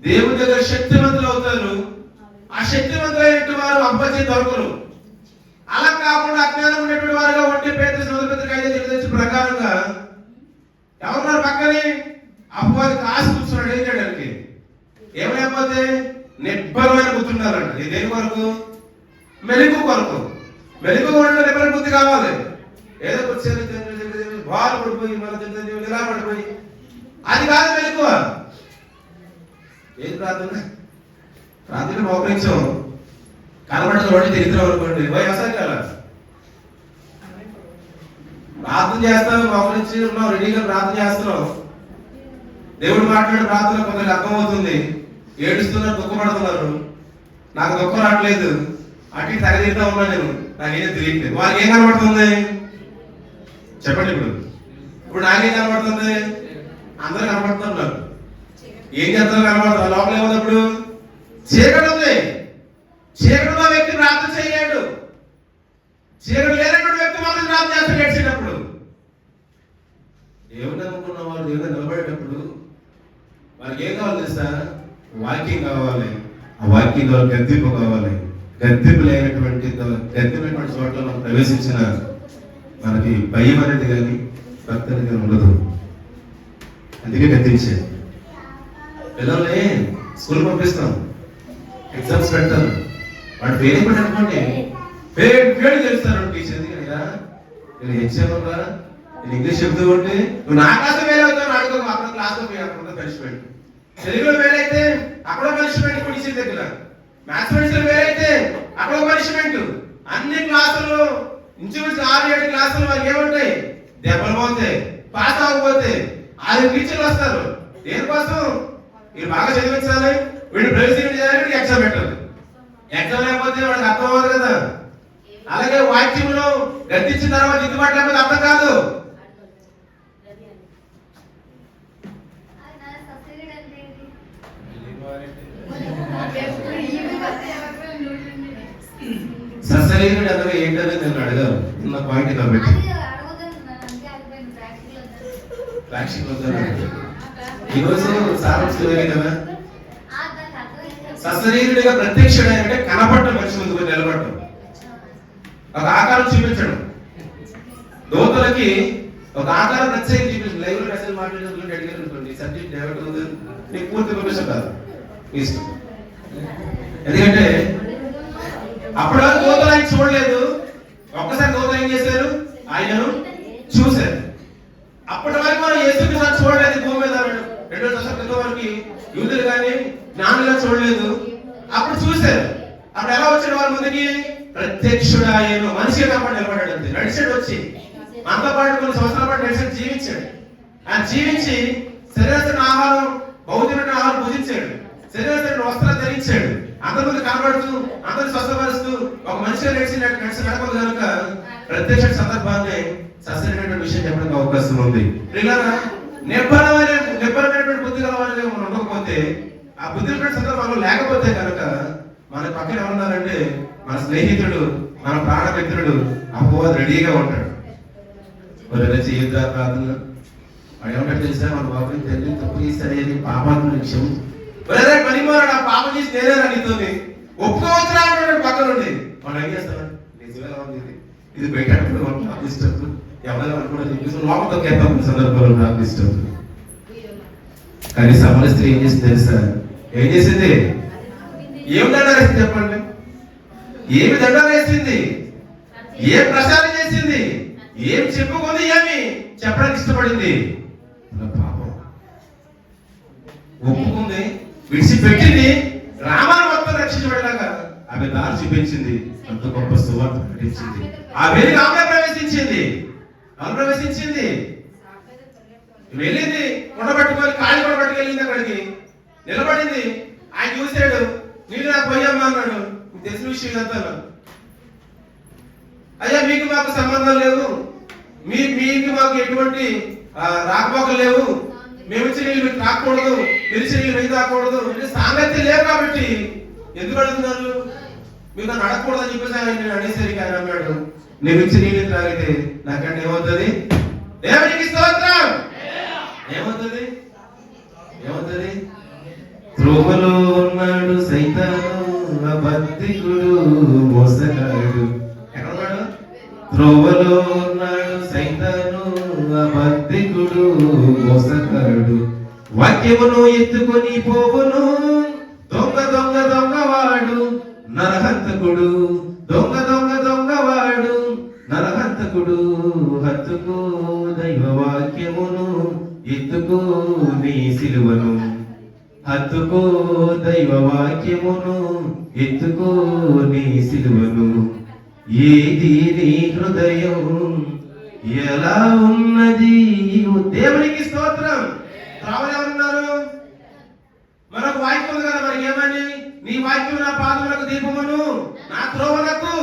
దేవుని దగ్గర శక్తివంతులు అవుతారు. ఆ శక్తివంతులైనటువంటి వారు అబ్బచ్చి దొరకరు. అలా కాకుండా అజ్ఞానం ఉన్నటువంటి వారుగా ఉంటే పేతురు 1వ పత్రిక 5వ ప్రకారంగా ఎవరున్నారు పక్కనే? అపవాది కాసి కూర్చున్నాడు. ఏం చేయడానికి? ఏమైపోతే నిబ్బరమైన కూర్చుంటారంట. ఇది దేని కొరకు? మెలుగు కొరకు. మెలుగు ఉండడం నిబ్బర బుద్ధి కావాలి. ఏదో కూర్చొని బాల్ పడిపోయి మళ్ళీ ఇలా పడిపోయి అది కాదు మెలుగు. ఏం ప్రార్థన? ప్రార్థన మోకరించాం, కనబడదు వాడి తిరుగుతున్నాం అనుకోండి, వ్యవసాయం కదా. ప్రార్థన చేస్తాం, మోకరించి ఉన్నాం, రెడీగా ప్రార్థన చేస్తున్నాం. దేవుడు మాట్లాడే ప్రార్థన కొందరికి అర్థమవుతుంది. ఏడుస్తున్నారు, దుఃఖపడుతున్నారు. నాకు దుఃఖం రావట్లేదు, అటు తరగతిగా ఉన్నా నేను, నాకేం తెలియట్లేదు. వాళ్ళకి ఏం కనబడుతుంది చెప్పండి? ఇప్పుడు నాకేం కనబడుతుంది? అందరూ కనబడుతున్నారు. ఏం చేస్తారో కనబడుతుంది. లోపల ఏమన్నప్పుడు చీకటి ఉంది. చీకటిలో వ్యక్తి ప్రార్థన చేయలేడు. చీకటి లేనటువంటి వ్యక్తి మాత్రం ప్రార్థన చేస్తాడు ఏడ్చేటప్పుడు. దేవుని అనుకున్న వాళ్ళు దేవుని నిలబడేటప్పుడు వాళ్ళకి ఏం కావాలి తెలుసా? వాక్యం కావాలి. ఆ వాక్యం కావాలి, గద్దింపు కావాలి. గద్దింపు లేనటువంటి చోట్ల మనం ప్రవేశించిన మనకి భయం అనేది కానీ భక్తి అనేది కానీ ఉండదు. అందుకే గద్దించేది. పిల్లల్ని స్కూల్ పంపిస్తాం, ఎగ్జామ్స్ పెడతారు, వాడు పేరు కూడా అనుకోండి, పేరు తెలుస్తారు టీచర్. ఎందుకనిరా నేను హెచ్ఎంరా, నేను ఇంగ్లీష్ చెప్తూ ఉంటే నువ్వు నా క్లాస్ వేరే అవుతావు ఆడుకో, అక్కడ క్లాస్లో పోయి అక్కడ పనిష్మెంట్. తెలుగులో వేరైతే అక్కడ పనిష్మెంట్ టీచర్ దగ్గర. మ్యాథమెటిక్స్ లో వేరైతే అక్కడ పనిష్మెంట్. అన్ని క్లాసుల్లో ఇంచుమించు 6-7 క్లాసులు వారికి ఏముంటాయి? దెబ్బలు పోతాయి. పాస్ అవ్వకపోతే 6 టీచర్లు వస్తారు. దేనికోసం? వీళ్ళు బాగా చదివించాలి, వీళ్ళు ప్రవేశం చేయాలి, వీడికి ఎగ్జామ్ పెట్టాలి. ఎగ్జామ్ లేకపోతే వాడికి అర్థం అవ్వదు కదా. అలాగే వాక్యంలో గద్దించిన తర్వాత దిద్దుబాటు లేకపోతే అర్థం కాదు. సశరీరుడు అనగా ఏంటనేది నేను అడగాను. నా పాయింట్ కాబట్టి ఈరోజు సారాంశం వేరే కదా. సశరీరుడిగా ప్రత్యక్షుడు అంటే కనపడటం, మనిషి ముందు పోయి నిలబడటం, ఒక ఆకారం చూపించడం. దోతలకి ఒక ఆకారం నచ్చేది చూపించండి. లైవ్ లో మెసేజ్ మాట్లాడుతుంటే అడిగారు సబ్జెక్ట్ ఏమంటుంది, నీకు పూర్తి ప్రవేశం కాదు ఇష్టం. ఎందుకంటే అప్పుడు దోతలు ఆయన చూడలేదు, ఒక్కసారి దోతలు ఏం చేశారు, ఆయనను చూశారు. అప్పటి వరకు మనం యేసుక్రీస్తుని చూడలేదు భూమి మీద. 2000 సంవత్సరాల క్రితం వరకు యూదులు కానీ జ్ఞానులుగా చూడలేదు. అప్పుడు చూశారు. అప్పుడు ఎలా వచ్చాడు వారి ముందుకి, ప్రత్యక్షుడు ఆయన మనిషిగా కాబట్టి నిలబడ్డాడు. అంతే, నడిచాడు. వచ్చి మనతో పాటు కొన్ని సంవత్సరాల పాటు నడిచాడు, జీవించాడు. ఆయన జీవించి శరీరమైన ఆహారం, భౌతికమైన ఆహారం భుజించాడు, శరీరమైన వస్త్రాలు ధరించాడు, అందరి కనబడుతూ అందరిని స్వస్థపరుస్తూ ఒక మనిషిగా నడిచి నడపదు కనుక ప్రత్యక్ష సందర్భాన్ని సరైనటువంటి విషయం చెప్పడానికి అవకాశం ఉంది. నిబ్బరమైనటువంటి బుద్ధి గల వారిగా మనం ఉండకపోతే, ఆ బుద్ధి సందర్భంలో లేకపోతే కనుక మన పక్కన ఎవరున్నారంటే మన స్నేహితుడు, మన ప్రాణమిత్రుడు అపవాది రెడీగా ఉంటాడు. చేయొద్దా ప్రార్థన వాడు ఏమంటాడు తెలుసా, మన బాబుని తల్లి తప్పు సరైన పాపాత్మ విషయం పనిమారాడు, ఆ పాపం చేసి నేనేరా నీతోని ఒప్పుకోవచ్చురా అంటాడు పక్కన నుండి. మనం ఏం చేస్తాడు, నిజంగా ఇది బయటప్పుడు ప్రార్థిస్తాడు, ఎవరైనా అనుకోవడం చెప్పేసి లోపలతో కేతాం సందర్భంలో ప్రార్థిస్తాడు. కానీ సమర స్త్రీ ఏం చేసింది తెలుసా, ఏం చేసింది, ఏం దండాలు వేసింది చెప్పండి, ఏమి దండాలు వేసింది, ఏం ప్రచారం చేసింది, ఏం చెప్పుకుంది, ఏమి చెప్పడానికి ఇష్టపడింది, పాపం ఒప్పుకుంది, విడిచిపెట్టింది, రామాను మొత్తం రక్షించబడేలాగా ఆమె దారి చూపించింది, అంత గొప్ప సువార్త ప్రకటించింది. ఆ వెలుగు ఆమె ప్రవేశించింది, ఆమె ప్రవేశించింది, వెళ్ళింది, కొండబట్టుకొని కాళీ కొండబట్టుకెళ్ళింది, అక్కడికి నిలబడింది. ఆయన చూశాడు, నీళ్ళు నాకు పోయమ్మా అన్నాడు. తెలిసిన విషయం అంతా, అయ్యా మీకు మాకు సంబంధం లేవు, మీకు మాకు ఎటువంటి రాకపోకలు లేవు, మేము ఇచ్చిన నీళ్ళు మీకు తాకూడదు, మీరు ఇచ్చిన నీళ్ళు మీకు తాకూడదు, సాంగత్యం లేవు కాబట్టి ఎందుకు అడుగుతున్నారు, మీరు నన్ను అడగకూడదు అని చెప్పేసి ఆయన అనేసరికి ఆయన అన్నాడు, నేను ఇచ్చిన నీళ్ళు తాగితే నాకంటే ఏమవుతుంది, దేవునికి స్తోత్రం, ఏమవుతుంది, ఏమవుతుంది, త్రోవలో ఉన్నాడు సైతాను అబద్ధికుడు మోసగాడు. ఎక్కడ ఉన్నాడు, త్రోవలో ఉన్నాడు సైతాను అబద్ధికుడు మోసగాడు, వాక్యమును ఎత్తుకొని పోవును దొంగ దొంగ దొంగవాడు నరహంతకుడు, దొంగ దొంగ దొంగవాడు నరహంతకుడు, హత్తుకో దైవ వాక్యమును ఎత్తుకో నీ సిలువను, హత్తుకో దైవ వాక్యమును ఎత్తుకో నీ సిలువను, ఏది నీ హృదయం ఎలా ఉన్నది. దేవునికి స్తోత్రం. ఎవరున్నారు, మనకు వాక్యం ఉంది కదా, మనకి ఏమని, నీ వాక్యం నా పాదములకు దీపమును నా త్రోవలకు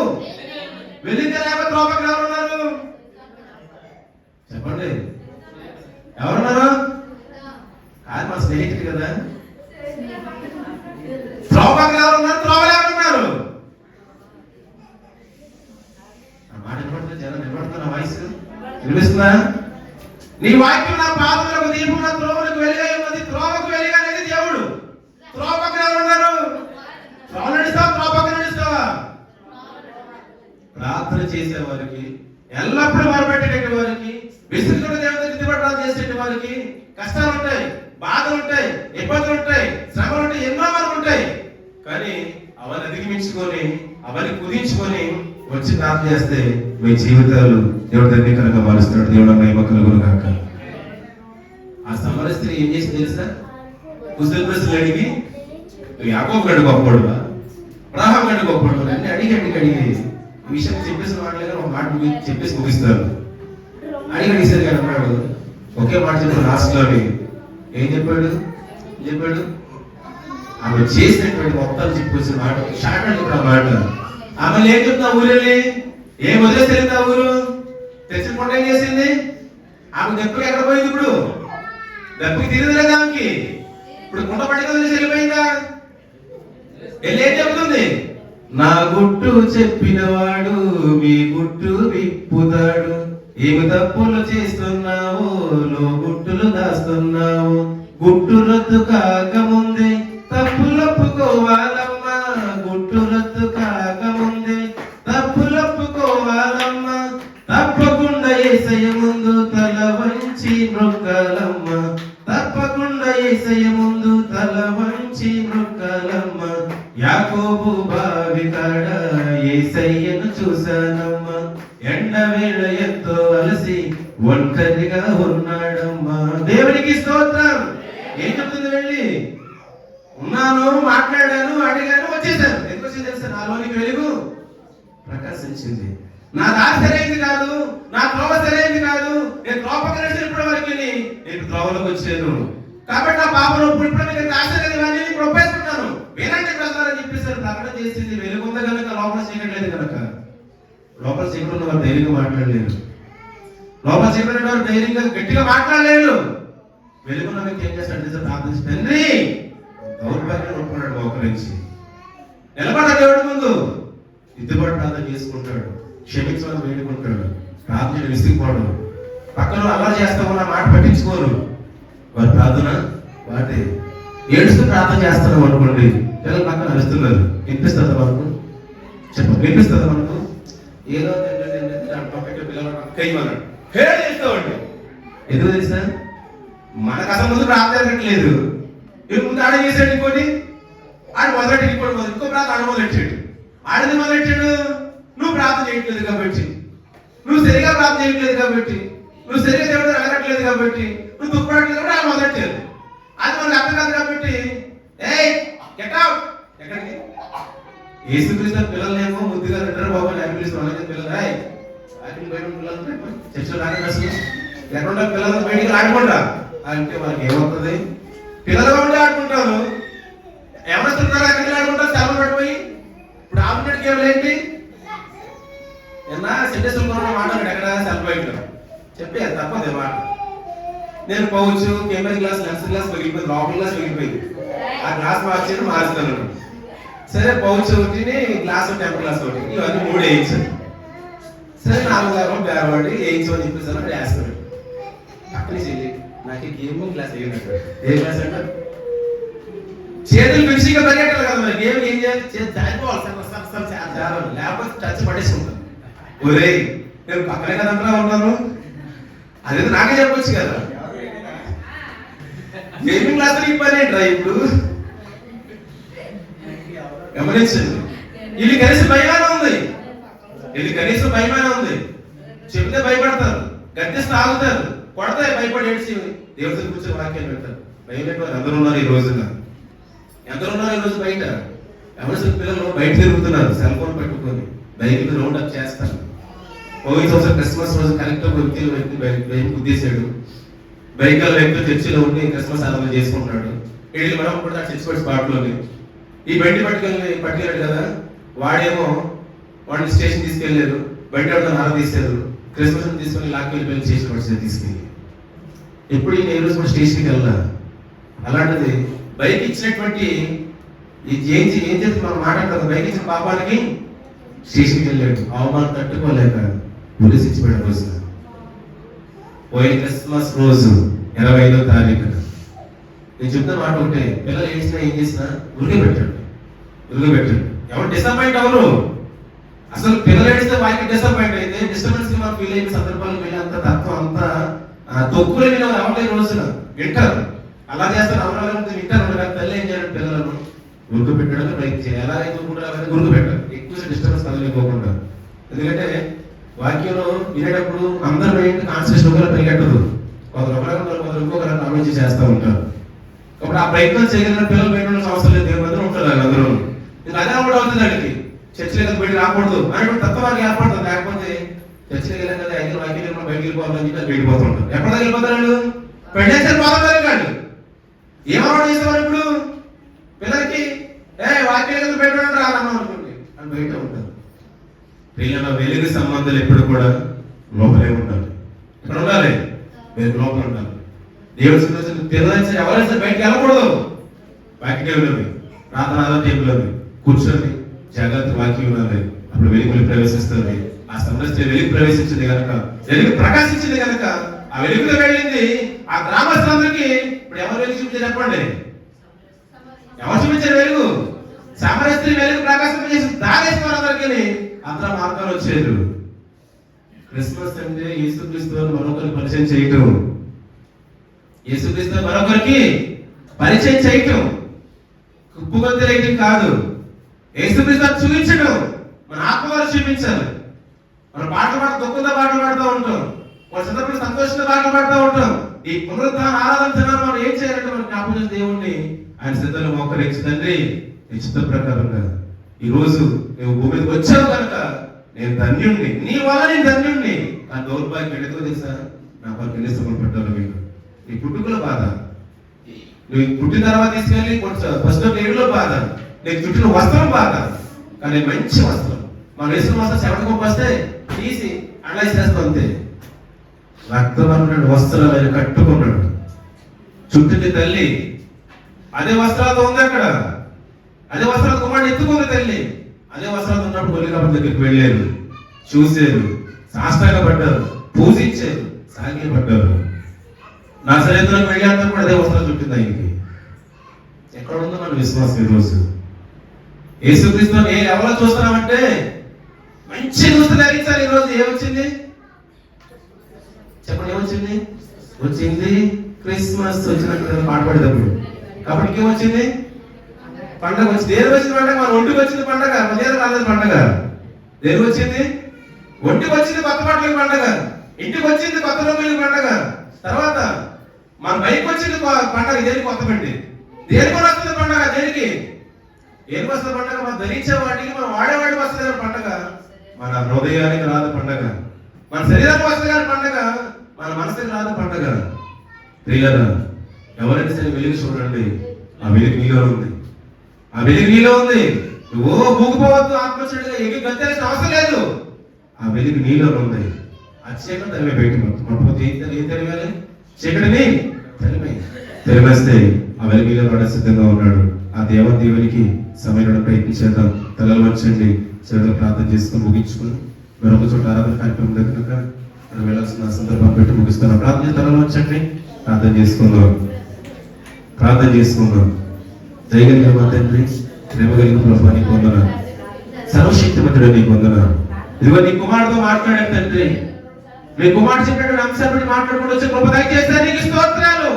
వెలితే. లేక త్రోవకు ఎవరున్నారు చెప్పండి, ఎవరున్నారు, కాదు మన స్నేహితుడు కదా. త్రోవకు ఎవరున్నారు, త్రోవలు ఎవరున్నారు, మాట నిలబడుతుంది, జనం నిలబడుతున్న వాయిస్ వినిపిస్తుందా. నీ వాక్యం నా పాదములకు దీపం నా త్రోవలకు వెలుగై ఉన్నది. త్రోవకు వెలుగు అనేది దేవుడు. త్రోవకు ఎవరున్నారు, త్రోవ నడుస్తావా, త్రోవకు నడుస్తావా. ప్రార్థన చేసే వారికి, ఎల్లప్పుడూ మొరపెట్టేటువంటి వారికి, విసుగుడు దేవుడికి దిగబడాలు చేసే వారికి కష్టాలు ఉంటాయి, బాధలు ఉంటాయి, ఇబ్బందులు ఉంటాయి, శ్రమలు ఉంటాయి, ఎన్నో వరకు ఉంటాయి. కానీ అవన్నీ అధిగమించుకొని అవన్నీ కుదించుకొని వచ్చి ప్రార్థన చేస్తే మీ జీవితాలు దేవుడు ధన్యకరంగా మారుస్తాడు. దేవుడు మహిమ కలుగును గాక. ఆ సమర స్త్రీ ఏం చేసి తెలుసా, కుశల ప్రశ్నలు అడిగి, యాకోబు గడ్డ గొప్పడు, అబ్రహాము గడ్డ గొప్పడు అన్ని అడిగి ఈ విషయం చెప్పేసి మాట్లాడలేదు, ఒక మాట చెప్పేసి ముగిస్తారు. అడిగేసరి కానీ అన్నాడు, ఒకే మాట చెప్పాడు లాస్ట్లోని. ఏం చెప్పాడు, ఆమె చేసినటువంటి మొత్తాలు చెప్పేసిన మాట షార్ట్ అని చెప్పిన మాట. ఆమె ఏం చెప్తా, ఊరెళ్ళి ఏం వదిలేసి ఆ ఊరు తెచ్చుకుంటే ఏం చేసింది, ఆమె దెబ్బకి ఎక్కడ పోయింది, ఇప్పుడు దెబ్బకి తిరిగి లేదు ఆమెకి, ఇప్పుడు కుండ పట్టుకు వదిలేసి వెళ్ళిపోయిందా, వెళ్ళి ఏం చెప్తుంది? నా గుట్టు చెప్పినవాడు మీ గుట్టు విప్పుతాడు. ఏమి తప్పులు చేస్తున్నావు, లో గుట్టులు దాస్తున్నావు. గుట్టు రద్దు కాకముందే తప్పులొప్పుకోవాలమ్మా. గుట్టు రద్దు కాకముందే తప్పులొప్పుకోవాలమ్మా. తప్పకుండా యేసయ్య ముందు తల వంచి మొక్కాలమ్మా. తప్పకుండా యేసయ్య ముందు తల వంచి మొక్కాలమ్మా. యాకోబు బావి కాడ యేసయ్యను చూశానమ్మా. ఎండవేళ ఎంతో అలసి ఒంటరిగా ఉన్నాడమ్మా. దేవునికి స్తోత్రం. ఏం చెప్తుంది? వెళ్ళి ఉన్నాను, మాట్లాడాను, అడిగాను, వచ్చేసాను. ఎందుకు వచ్చింది తెలుసా? నాలోనికి వెలుగు ప్రకాశించింది. నా దారి సరైంది కాదు, నా త్రోవ సరైంది కాదు, నేను త్రోపకరేసిన ఇప్పటి వరకు నేను త్రోవలోకి వచ్చాను. కాబట్టి నా పాపను ఇప్పుడు నేను రాశాను కానీ ఇప్పుడు ఒప్పేసుకుంటాను. వినండి ప్రజలని చెప్పేసారు. ప్రకటన చేసింది. వెలుగుంది కనుక లోపల చీకట్లేదు కనుక. లోపల చీకటి ఉన్న వారు ధైర్యంగా మాట్లాడలేరు. లోపల చీకటి వారు ధైర్యంగా గట్టిగా మాట్లాడలేరు. వెలుగున్న వ్యక్తి ఏం చేస్తాడు? ప్రార్థించి తండ్రి దౌర్భాగ్యం ఒప్పుకున్నాడు. మోకరించి నిలబడ్డ దేవుడి ముందు దిద్దుబాటు ప్రార్థన చేసుకుంటాడు. క్షమించమని వేడుకుంటాడు. ప్రార్థన విసిగిపోవడం. పక్కన అలా చేస్తామో నా మాట పట్టించుకోరు. వారి ప్రార్థన వాటి ఏడుస్తూ ప్రార్థన చేస్తున్నాం అనుకోండి. పిల్లలు పక్కన అరుస్తున్నారు. వినిపిస్తుందా మనకు? చెప్పండి, వినిపిస్తుందా మనకు? ఏదో పిల్లలు కైమన్నాడు చేస్తామండి. ఎందుకు తెలుసా? మనకు అసలు ముందు ప్రార్థన జరగట్లేదు. ముందు ఆడ చేశాడు ఇంకోటి, ఆడు మొదలెట్టి ఇంకో ప్రార్థన ఆడ మొదలెట్టాడు. ఆడది మొదలెట్టాడు. నువ్వు ప్రార్థన చేయట్లేదు కాబట్టి, నువ్వు సరిగా ప్రార్థన చేయట్లేదు కాబట్టి, నువ్వు సరిగా దేవుడు అడగట్లేదు కాబట్టి, నువ్వు దుఃఖపడట్లేదు కాబట్టి ఆడ మొదలెట్టాడు. అది మనకు అర్థం కాదు కాబట్టి ఎక్కడికి యేసుక్రీస్తు పిల్లలేమో ముద్దుగా రెండరు బాబు పిలుస్తాం. పిల్లలు బయట పిల్లలు చర్చలు రాకండి. అసలు ఎక్కడ పిల్లలు బయటికి ఆడుకుంటా అంటే వాళ్ళకి ఏమవుతుంది? పిల్లలు ఉంటే ఆడుకుంటారు. ఎవరున్నారు అక్కడికి ఆడుకుంటారు సెలవు పడిపోయి. ఇప్పుడు ఆపరేట్ కేవలం ఏంటి? సెంటెన్స్ మాట్లాడాడు ఎక్కడ సెలవు బయట చెప్పి అది తప్పదే మాట. నేను పోవచ్చు కెమెరా గ్లాస్ లెన్స్ గ్లాస్ పగిలిపోయింది, లోపల గ్లాస్ పగిలిపోయింది. ఆ గ్లాస్ మార్చేది మారుస్తాను. సరే పౌచ్ ఒకటి, గ్లాస్ టెంపర్ గ్లాస్ ఒకటి, ఇవన్నీ 3 వేయించాను. సరే 4 పేరవాడి వేయించమని చెప్పేసాను. అక్కడ వేస్తాడు. పక్కన చెల్లి నాకు గేమ్ గ్లాస్ వేయనట్టు. ఏ గ్లాస్ అంటే చేతులు ఫినిషింగ్ పరిగెట్టాలి కదా. మరి గేమ్ ఏం చేయాలి? జారాలి, లేకపోతే టచ్ పడేసుకుంటాను. ఒరే నేను పక్కనే కదంతా ఉన్నాను, అదేదో నాకే చెప్పొచ్చు కదా. గేమింగ్ క్లాస్ పని ఏంట్రా ఇప్పుడు? గమనించండి. ఇది కనీసం భయమానే ఉంది. ఇది కనీసం భయమానే ఉంది. చెప్తే భయపడతారు, గద్దెస్తే ఆగుతారు, కొడతాయి భయపడి ఏడ్చి దేవుడిని కూర్చొని వాక్యాలు పెడతారు. భయం వారు అందరూ ఉన్నారు ఈ రోజున. ఎందరూ ఉన్నారు ఈ రోజు బయట? ఎవరి పిల్లలు బయట తిరుగుతున్నారు సెల్ ఫోన్ పెట్టుకొని. బైక్ రౌండ్ అప్ చేస్తారు. పోయిన సంవత్సరం క్రిస్మస్ రోజు కలెక్టర్ వ్యక్తి బైక్ గుద్దేశాడు. బైక్ వ్యక్తి చర్చిలో ఉండి క్రిస్మస్ ఆరాధన చేసుకుంటున్నాడు. వీళ్ళు మనం కూడా చర్చి స్పాట్లోని ఈ బండి పట్టుకెళ్ళాడు కదా. వాడేమో వాడిని స్టేషన్ తీసుకెళ్లారు. బండి ఆడుతో నార తీశారు. క్రిస్మస్ తీసుకొని లాక్కెళ్ళి స్టేషన్ పడిచారు తీసుకెళ్ళి. ఎప్పుడు ఈ రోజు కూడా స్టేషన్కి వెళ్ళా. అలాంటిది బైక్ ఇచ్చినటువంటి ఏం చేసి మనం మాట్లాడతాం. బైక్ ఇచ్చిన పాపానికి స్టేషన్కి వెళ్ళాడు. అవమానం తట్టుకోలేక పోలీసు ఇచ్చిపోయాడు. రోజు పోయిన క్రిస్మస్ రోజు 25వ తారీఖున నేను చెప్తున్న మాట ఒకటే, పిల్లలు ఏడ్చినా ఏం చేసినా ఉరిగే పెట్టాడు. ఎవరు డిసప్పాయింట్ అవరు. అసలు పిల్లలు ఏడిస్తే వారికి డిసప్పాయింట్ అయితే డిస్టర్బెన్స్ మనం ఫీల్ అయిన సందర్భాలు వెళ్ళేంత తత్వం అంతా తొక్కులేని ఎవరి రోజున వింటారు. అలా చేస్తారు. అవరాలంటే వింటారు. తల్లి ఏం చేయాలి? పిల్లలను గుర్తు పెట్టడానికి ప్రయత్నం చేయాలి. ఎలా అయితే గుర్తు పెట్టాలి. ఎక్కువ డిస్టర్బెన్స్ కదలేకోకుండా. ఎందుకంటే వాక్యంలో వినేటప్పుడు అందరూ ఏంటి కాన్సన్ట్రేషన్ ఒకరు పెరిగట్టదు. కొందరు ఇంకొకరు ఆలోచన చేస్తూ ఉంటారు. కాబట్టి ఆ ప్రయత్నం చేయగలిగిన పిల్లలు బయట అవసరం లేదు. దేవుని అందరూ ఉంటారు. అందరూ ఇంకా అదే కూడా అవుతుంది. దానికి చర్చలకు బయట రాకూడదు అనేటువంటి తత్వం వారికి ఏర్పడుతుంది. లేకపోతే చర్చలకు వెళ్ళాం కదా, 5 వాక్యాలు బయటకు వెళ్ళిపోవాలని చెప్పి అది వెళ్ళిపోతుంటారు. ఎక్కడ వెళ్ళిపోతాడు? పెళ్ళేసారు పోతారు కాదు. ఏమన్నా చేసేవారు ఇప్పుడు పిల్లలకి? వాక్యాలు బయట రాదమ్మా అనుకోండి అని బయట ఉంటారు. పిల్లల వెలుగు సంబంధాలు ఎప్పుడు కూడా లోపలే ఉండాలి. ఇక్కడ ఉండాలి, లోపల ఉండాలి. దేవుడు పిల్లలు ఎవరైనా బయటకు వెళ్ళకూడదు. వాక్యం ఉన్నది, ప్రార్థన టేబుల్ ఉంది. కూర్చొని జాగ్రత్త వాక్యం వినాలి. అప్పుడు వెలుగులు ప్రవేశిస్తుంది. ఆ సమరస్త్రీ వెలుగు ప్రవేశించింది కనుక, వెలుగు ప్రకాశించింది కనుక, ఆ వెలుగులో వెళ్ళింది. ఆ గ్రామస్తులందరికీ ఇప్పుడు ఎవరు వెలుగు చూపించారు చెప్పండి? ఎవరు చూపించారు వెలుగు? సమరస్త్రీ వెలుగు ప్రకాశం చేసి దాగేస్తున్నారు అందరికీ. అందరూ మార్గాలు వచ్చారు. క్రిస్మస్ అంటే యేసుక్రీస్తు మరొకరికి పరిచయం చేయటం, యేసుక్రీస్తు మరొకరికి పరిచయం చేయటం, కుప్పుగొంతులేయటం కాదు. యేసుక్రీస్తు చూపించడం. మన ఆత్మవారు చూపించాలి. మన పాటలు పాడుతూ దుఃఖంతో పాటలు పాడుతూ ఉంటాం, మన సందర్భంలో సంతోషంతో పాటలు పాడుతూ ఉంటాం. ఈ పునరుద్ధాన ఆరాధన జనాలు మనం ఏం చేయాలంటే మనం జ్ఞాపకం దేవుణ్ణి ఆయన సిద్ధంలో మోకరించి, తండ్రి నీ చిత్త ప్రకారంగా ఈ రోజు నువ్వు భూమి మీదకి వచ్చావు కనుక నేను ధన్యుణ్ణి, నీ వల్ల నేను ధన్యుణ్ణి. నా దౌర్భాగ్యం ఎందుకో తెలుసా? నా పక్కన ఎన్ని శ్రమలు పెట్టాలి మీకు. నీ పుట్టుకలో బాధ, నువ్వు పుట్టిన తర్వాత తీసుకెళ్ళి ఫస్ట్ ఏడులో బాధ, నీకు చుట్టిన వస్త్రం బాధ. కానీ మంచి వస్త్రం, మనం వేసిన వస్త్రం చెమటకు వస్తే తీసి అనలైజ్ చేస్తాం అంతే. రక్తవర్ణుడు వస్త్రాలు ఆయన కట్టుకున్నాడు. చుట్టింది తల్లి, అదే వస్త్రాలతో ఉంది అక్కడ. అదే వస్త్రాలు కుమారుడు ఎత్తుకుంది తల్లి. అదే వస్త్రాలు ఉన్నప్పుడు గొల్లిరాబు దగ్గరికి వెళ్ళారు, చూశారు, సాష్టాంగపడ్డారు, పూజించారు, సాగిలపడ్డారు. నా చరిత్రకు వెళ్ళేంత కూడా అదే వస్త్రాలు చుట్టింది ఆయనకి. ఎక్కడ ఉందో మన విశ్వాసం ఈరోజు? యేసుక్రీస్తు ఏ ఎవరో చూస్తున్నామంటే మంచి దుస్తులు ధరించాలి. ఈరోజు ఏమొచ్చింది చెప్పండి? ఏమొచ్చింది? వచ్చింది క్రిస్మస్ వచ్చినట్టు పాట పడేటప్పుడు. కాబట్టి ఏమొచ్చింది? పండగ వచ్చింది. దేని వచ్చింది పండగ? మన ఒంటికి వచ్చింది పండగ, మధ్యాహ్నం రాలేదు పండగ. దేని వచ్చింది? ఒంటికి వచ్చింది కొత్త బట్టలకు పండగ, ఇంటికి వచ్చింది కొత్త రంగులకు పండగ. తర్వాత మన బైక్ వచ్చింది పండగ. దేనికి? కొత్త బండి. దేనికి కూడా వస్తుంది పండగ? దేనికి? ఏం వస్తుంది పండగ? మనం ధరించే వాటికి, మనం వాడేవాడికి వస్తుంది పండగ. మన హృదయానికి రాదు పండగ, మన శరీరానికి వస్తుంది కానీ పండగ, మన మనసుకి రాదు పండగ. ప్రియులారా, ఎవరైనా సరే వెలుగు చూడండి. ఆ వెలుగు నీలో ఉంది, ఆ వెలుగు నీలో ఉంది. నువ్వు మూగిపోవద్దు, ఆత్మశుడిగా ఎగి గంతేసిన అవసరం లేదు. ఆ వెలుగు నీలో ఉంది. ఆ చీకటి తరిమే బయట మనపోతే ఏం తెలియాలి? చీకటిని తెలివేస్తే ఆ వెలుగు నీలో పడే సిద్ధంగా ఉన్నాడు. ఆ దేవునికి సమయంలో ప్రయత్నించేద్దాం. తలలు వచ్చండి, చివరిలో ప్రార్థన చేసుకుని ముగించుకుని మరొక చోట ఆరాధన కార్యక్రమం దగ్గర మనం వెళ్ళాల్సిన సందర్భం పెట్టి ముగిస్తున్నాం. ప్రార్థన తలలు వచ్చండి, ప్రార్థన చేసుకుందాం. ప్రార్థన చేసుకుందాం. దయగలిగిన మా తండ్రి, ప్రేమ కలిగిన ప్రభు నీకు వందనాలు, సర్వశక్తిమంతుడు నీకు వందనాలు. ఇదిగో నీ కుమారుడితో మాట్లాడాను తండ్రి. నీ కుమారుడు చెప్పినటువంటి అంశాన్ని బట్టి మాట్లాడుకుంటూ వచ్చి గొప్ప దయచేస్తే నీకు స్తోత్రాలు.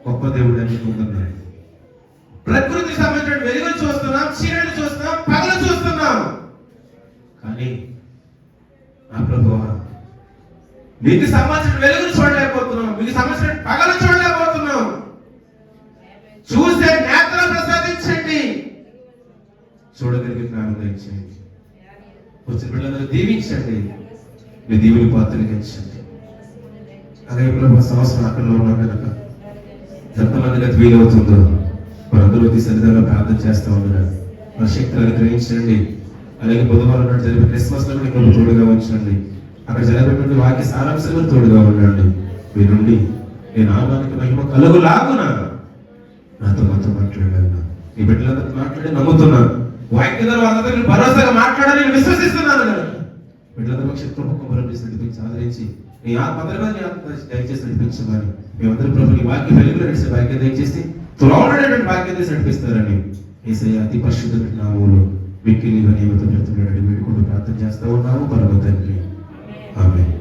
గొప్ప దేవుడు నీకు వందనాలు. ప్రకృతికి సంబంధించిన వెలుగులు చూస్తున్నాం, చీరలు చూస్తున్నాం, పగలు చూస్తున్నాం. కానీ నా ప్రభువా, మీకు సంబంధించిన వెలుగులు చూడలేకపోతున్నాం, మీకు సంబంధించిన పగలు చూడలేకపోతున్నాం. చూసే నేత్రం ప్రసాదించండి, చూడగలిగే జ్ఞానం దయచేయండి. వచ్చిన బిడ్డలందరూ దీవించండి, మీ దీవుని పాత్రలు ఇచ్చండి. అలాగే ప్రభు సంవత్సరం అక్కడ ఉన్నాం కనుక ఎంతమందిగా వీలవుతుందో వారందరూ సన్నిధానంలో ప్రార్థన చేస్తూ ఉన్నారు. మన శక్తులను గ్రహించండి. అలాగే బుధవారం నాడు జరిపే క్రిస్మస్ లో మీకు తోడుగా ఉంచండి. అక్కడ జరిపేటువంటి వాక్య సారాంశాలు తోడుగా ఉండండి. మీ నుండి నేను నామానికి మహిమ కలుగులాగునా నాతో మాట్లాడాను. మీ బిడ్డలందరూ మాట్లాడి నమ్ముతున్నాను. వాక్య ద్వారా వాళ్ళందరూ భరోసాగా మాట్లాడాలని విశ్వసిస్తున్నాను. బిడ్డలందరూ శత్రుముఖం నడిపించి ఆదరించి నీ ఆత్మ దయచేసి నడిపించమని మేమందరూ ప్రభు నీ వాక్య వెలుగులో నడిచే వాక్యం దయచేసి త్రోడైనటువంటి వాక్యం చేసి నడిపిస్తారని యేసయ్య అతి పరిశుద్ధమైన నామములో మిక్కిలి నియమితం పెడుతున్నాడని వేడుకుంటూ ప్రార్థన చేస్తూ ఉన్నాము. పరమ తండ్రి, ఆమేన్.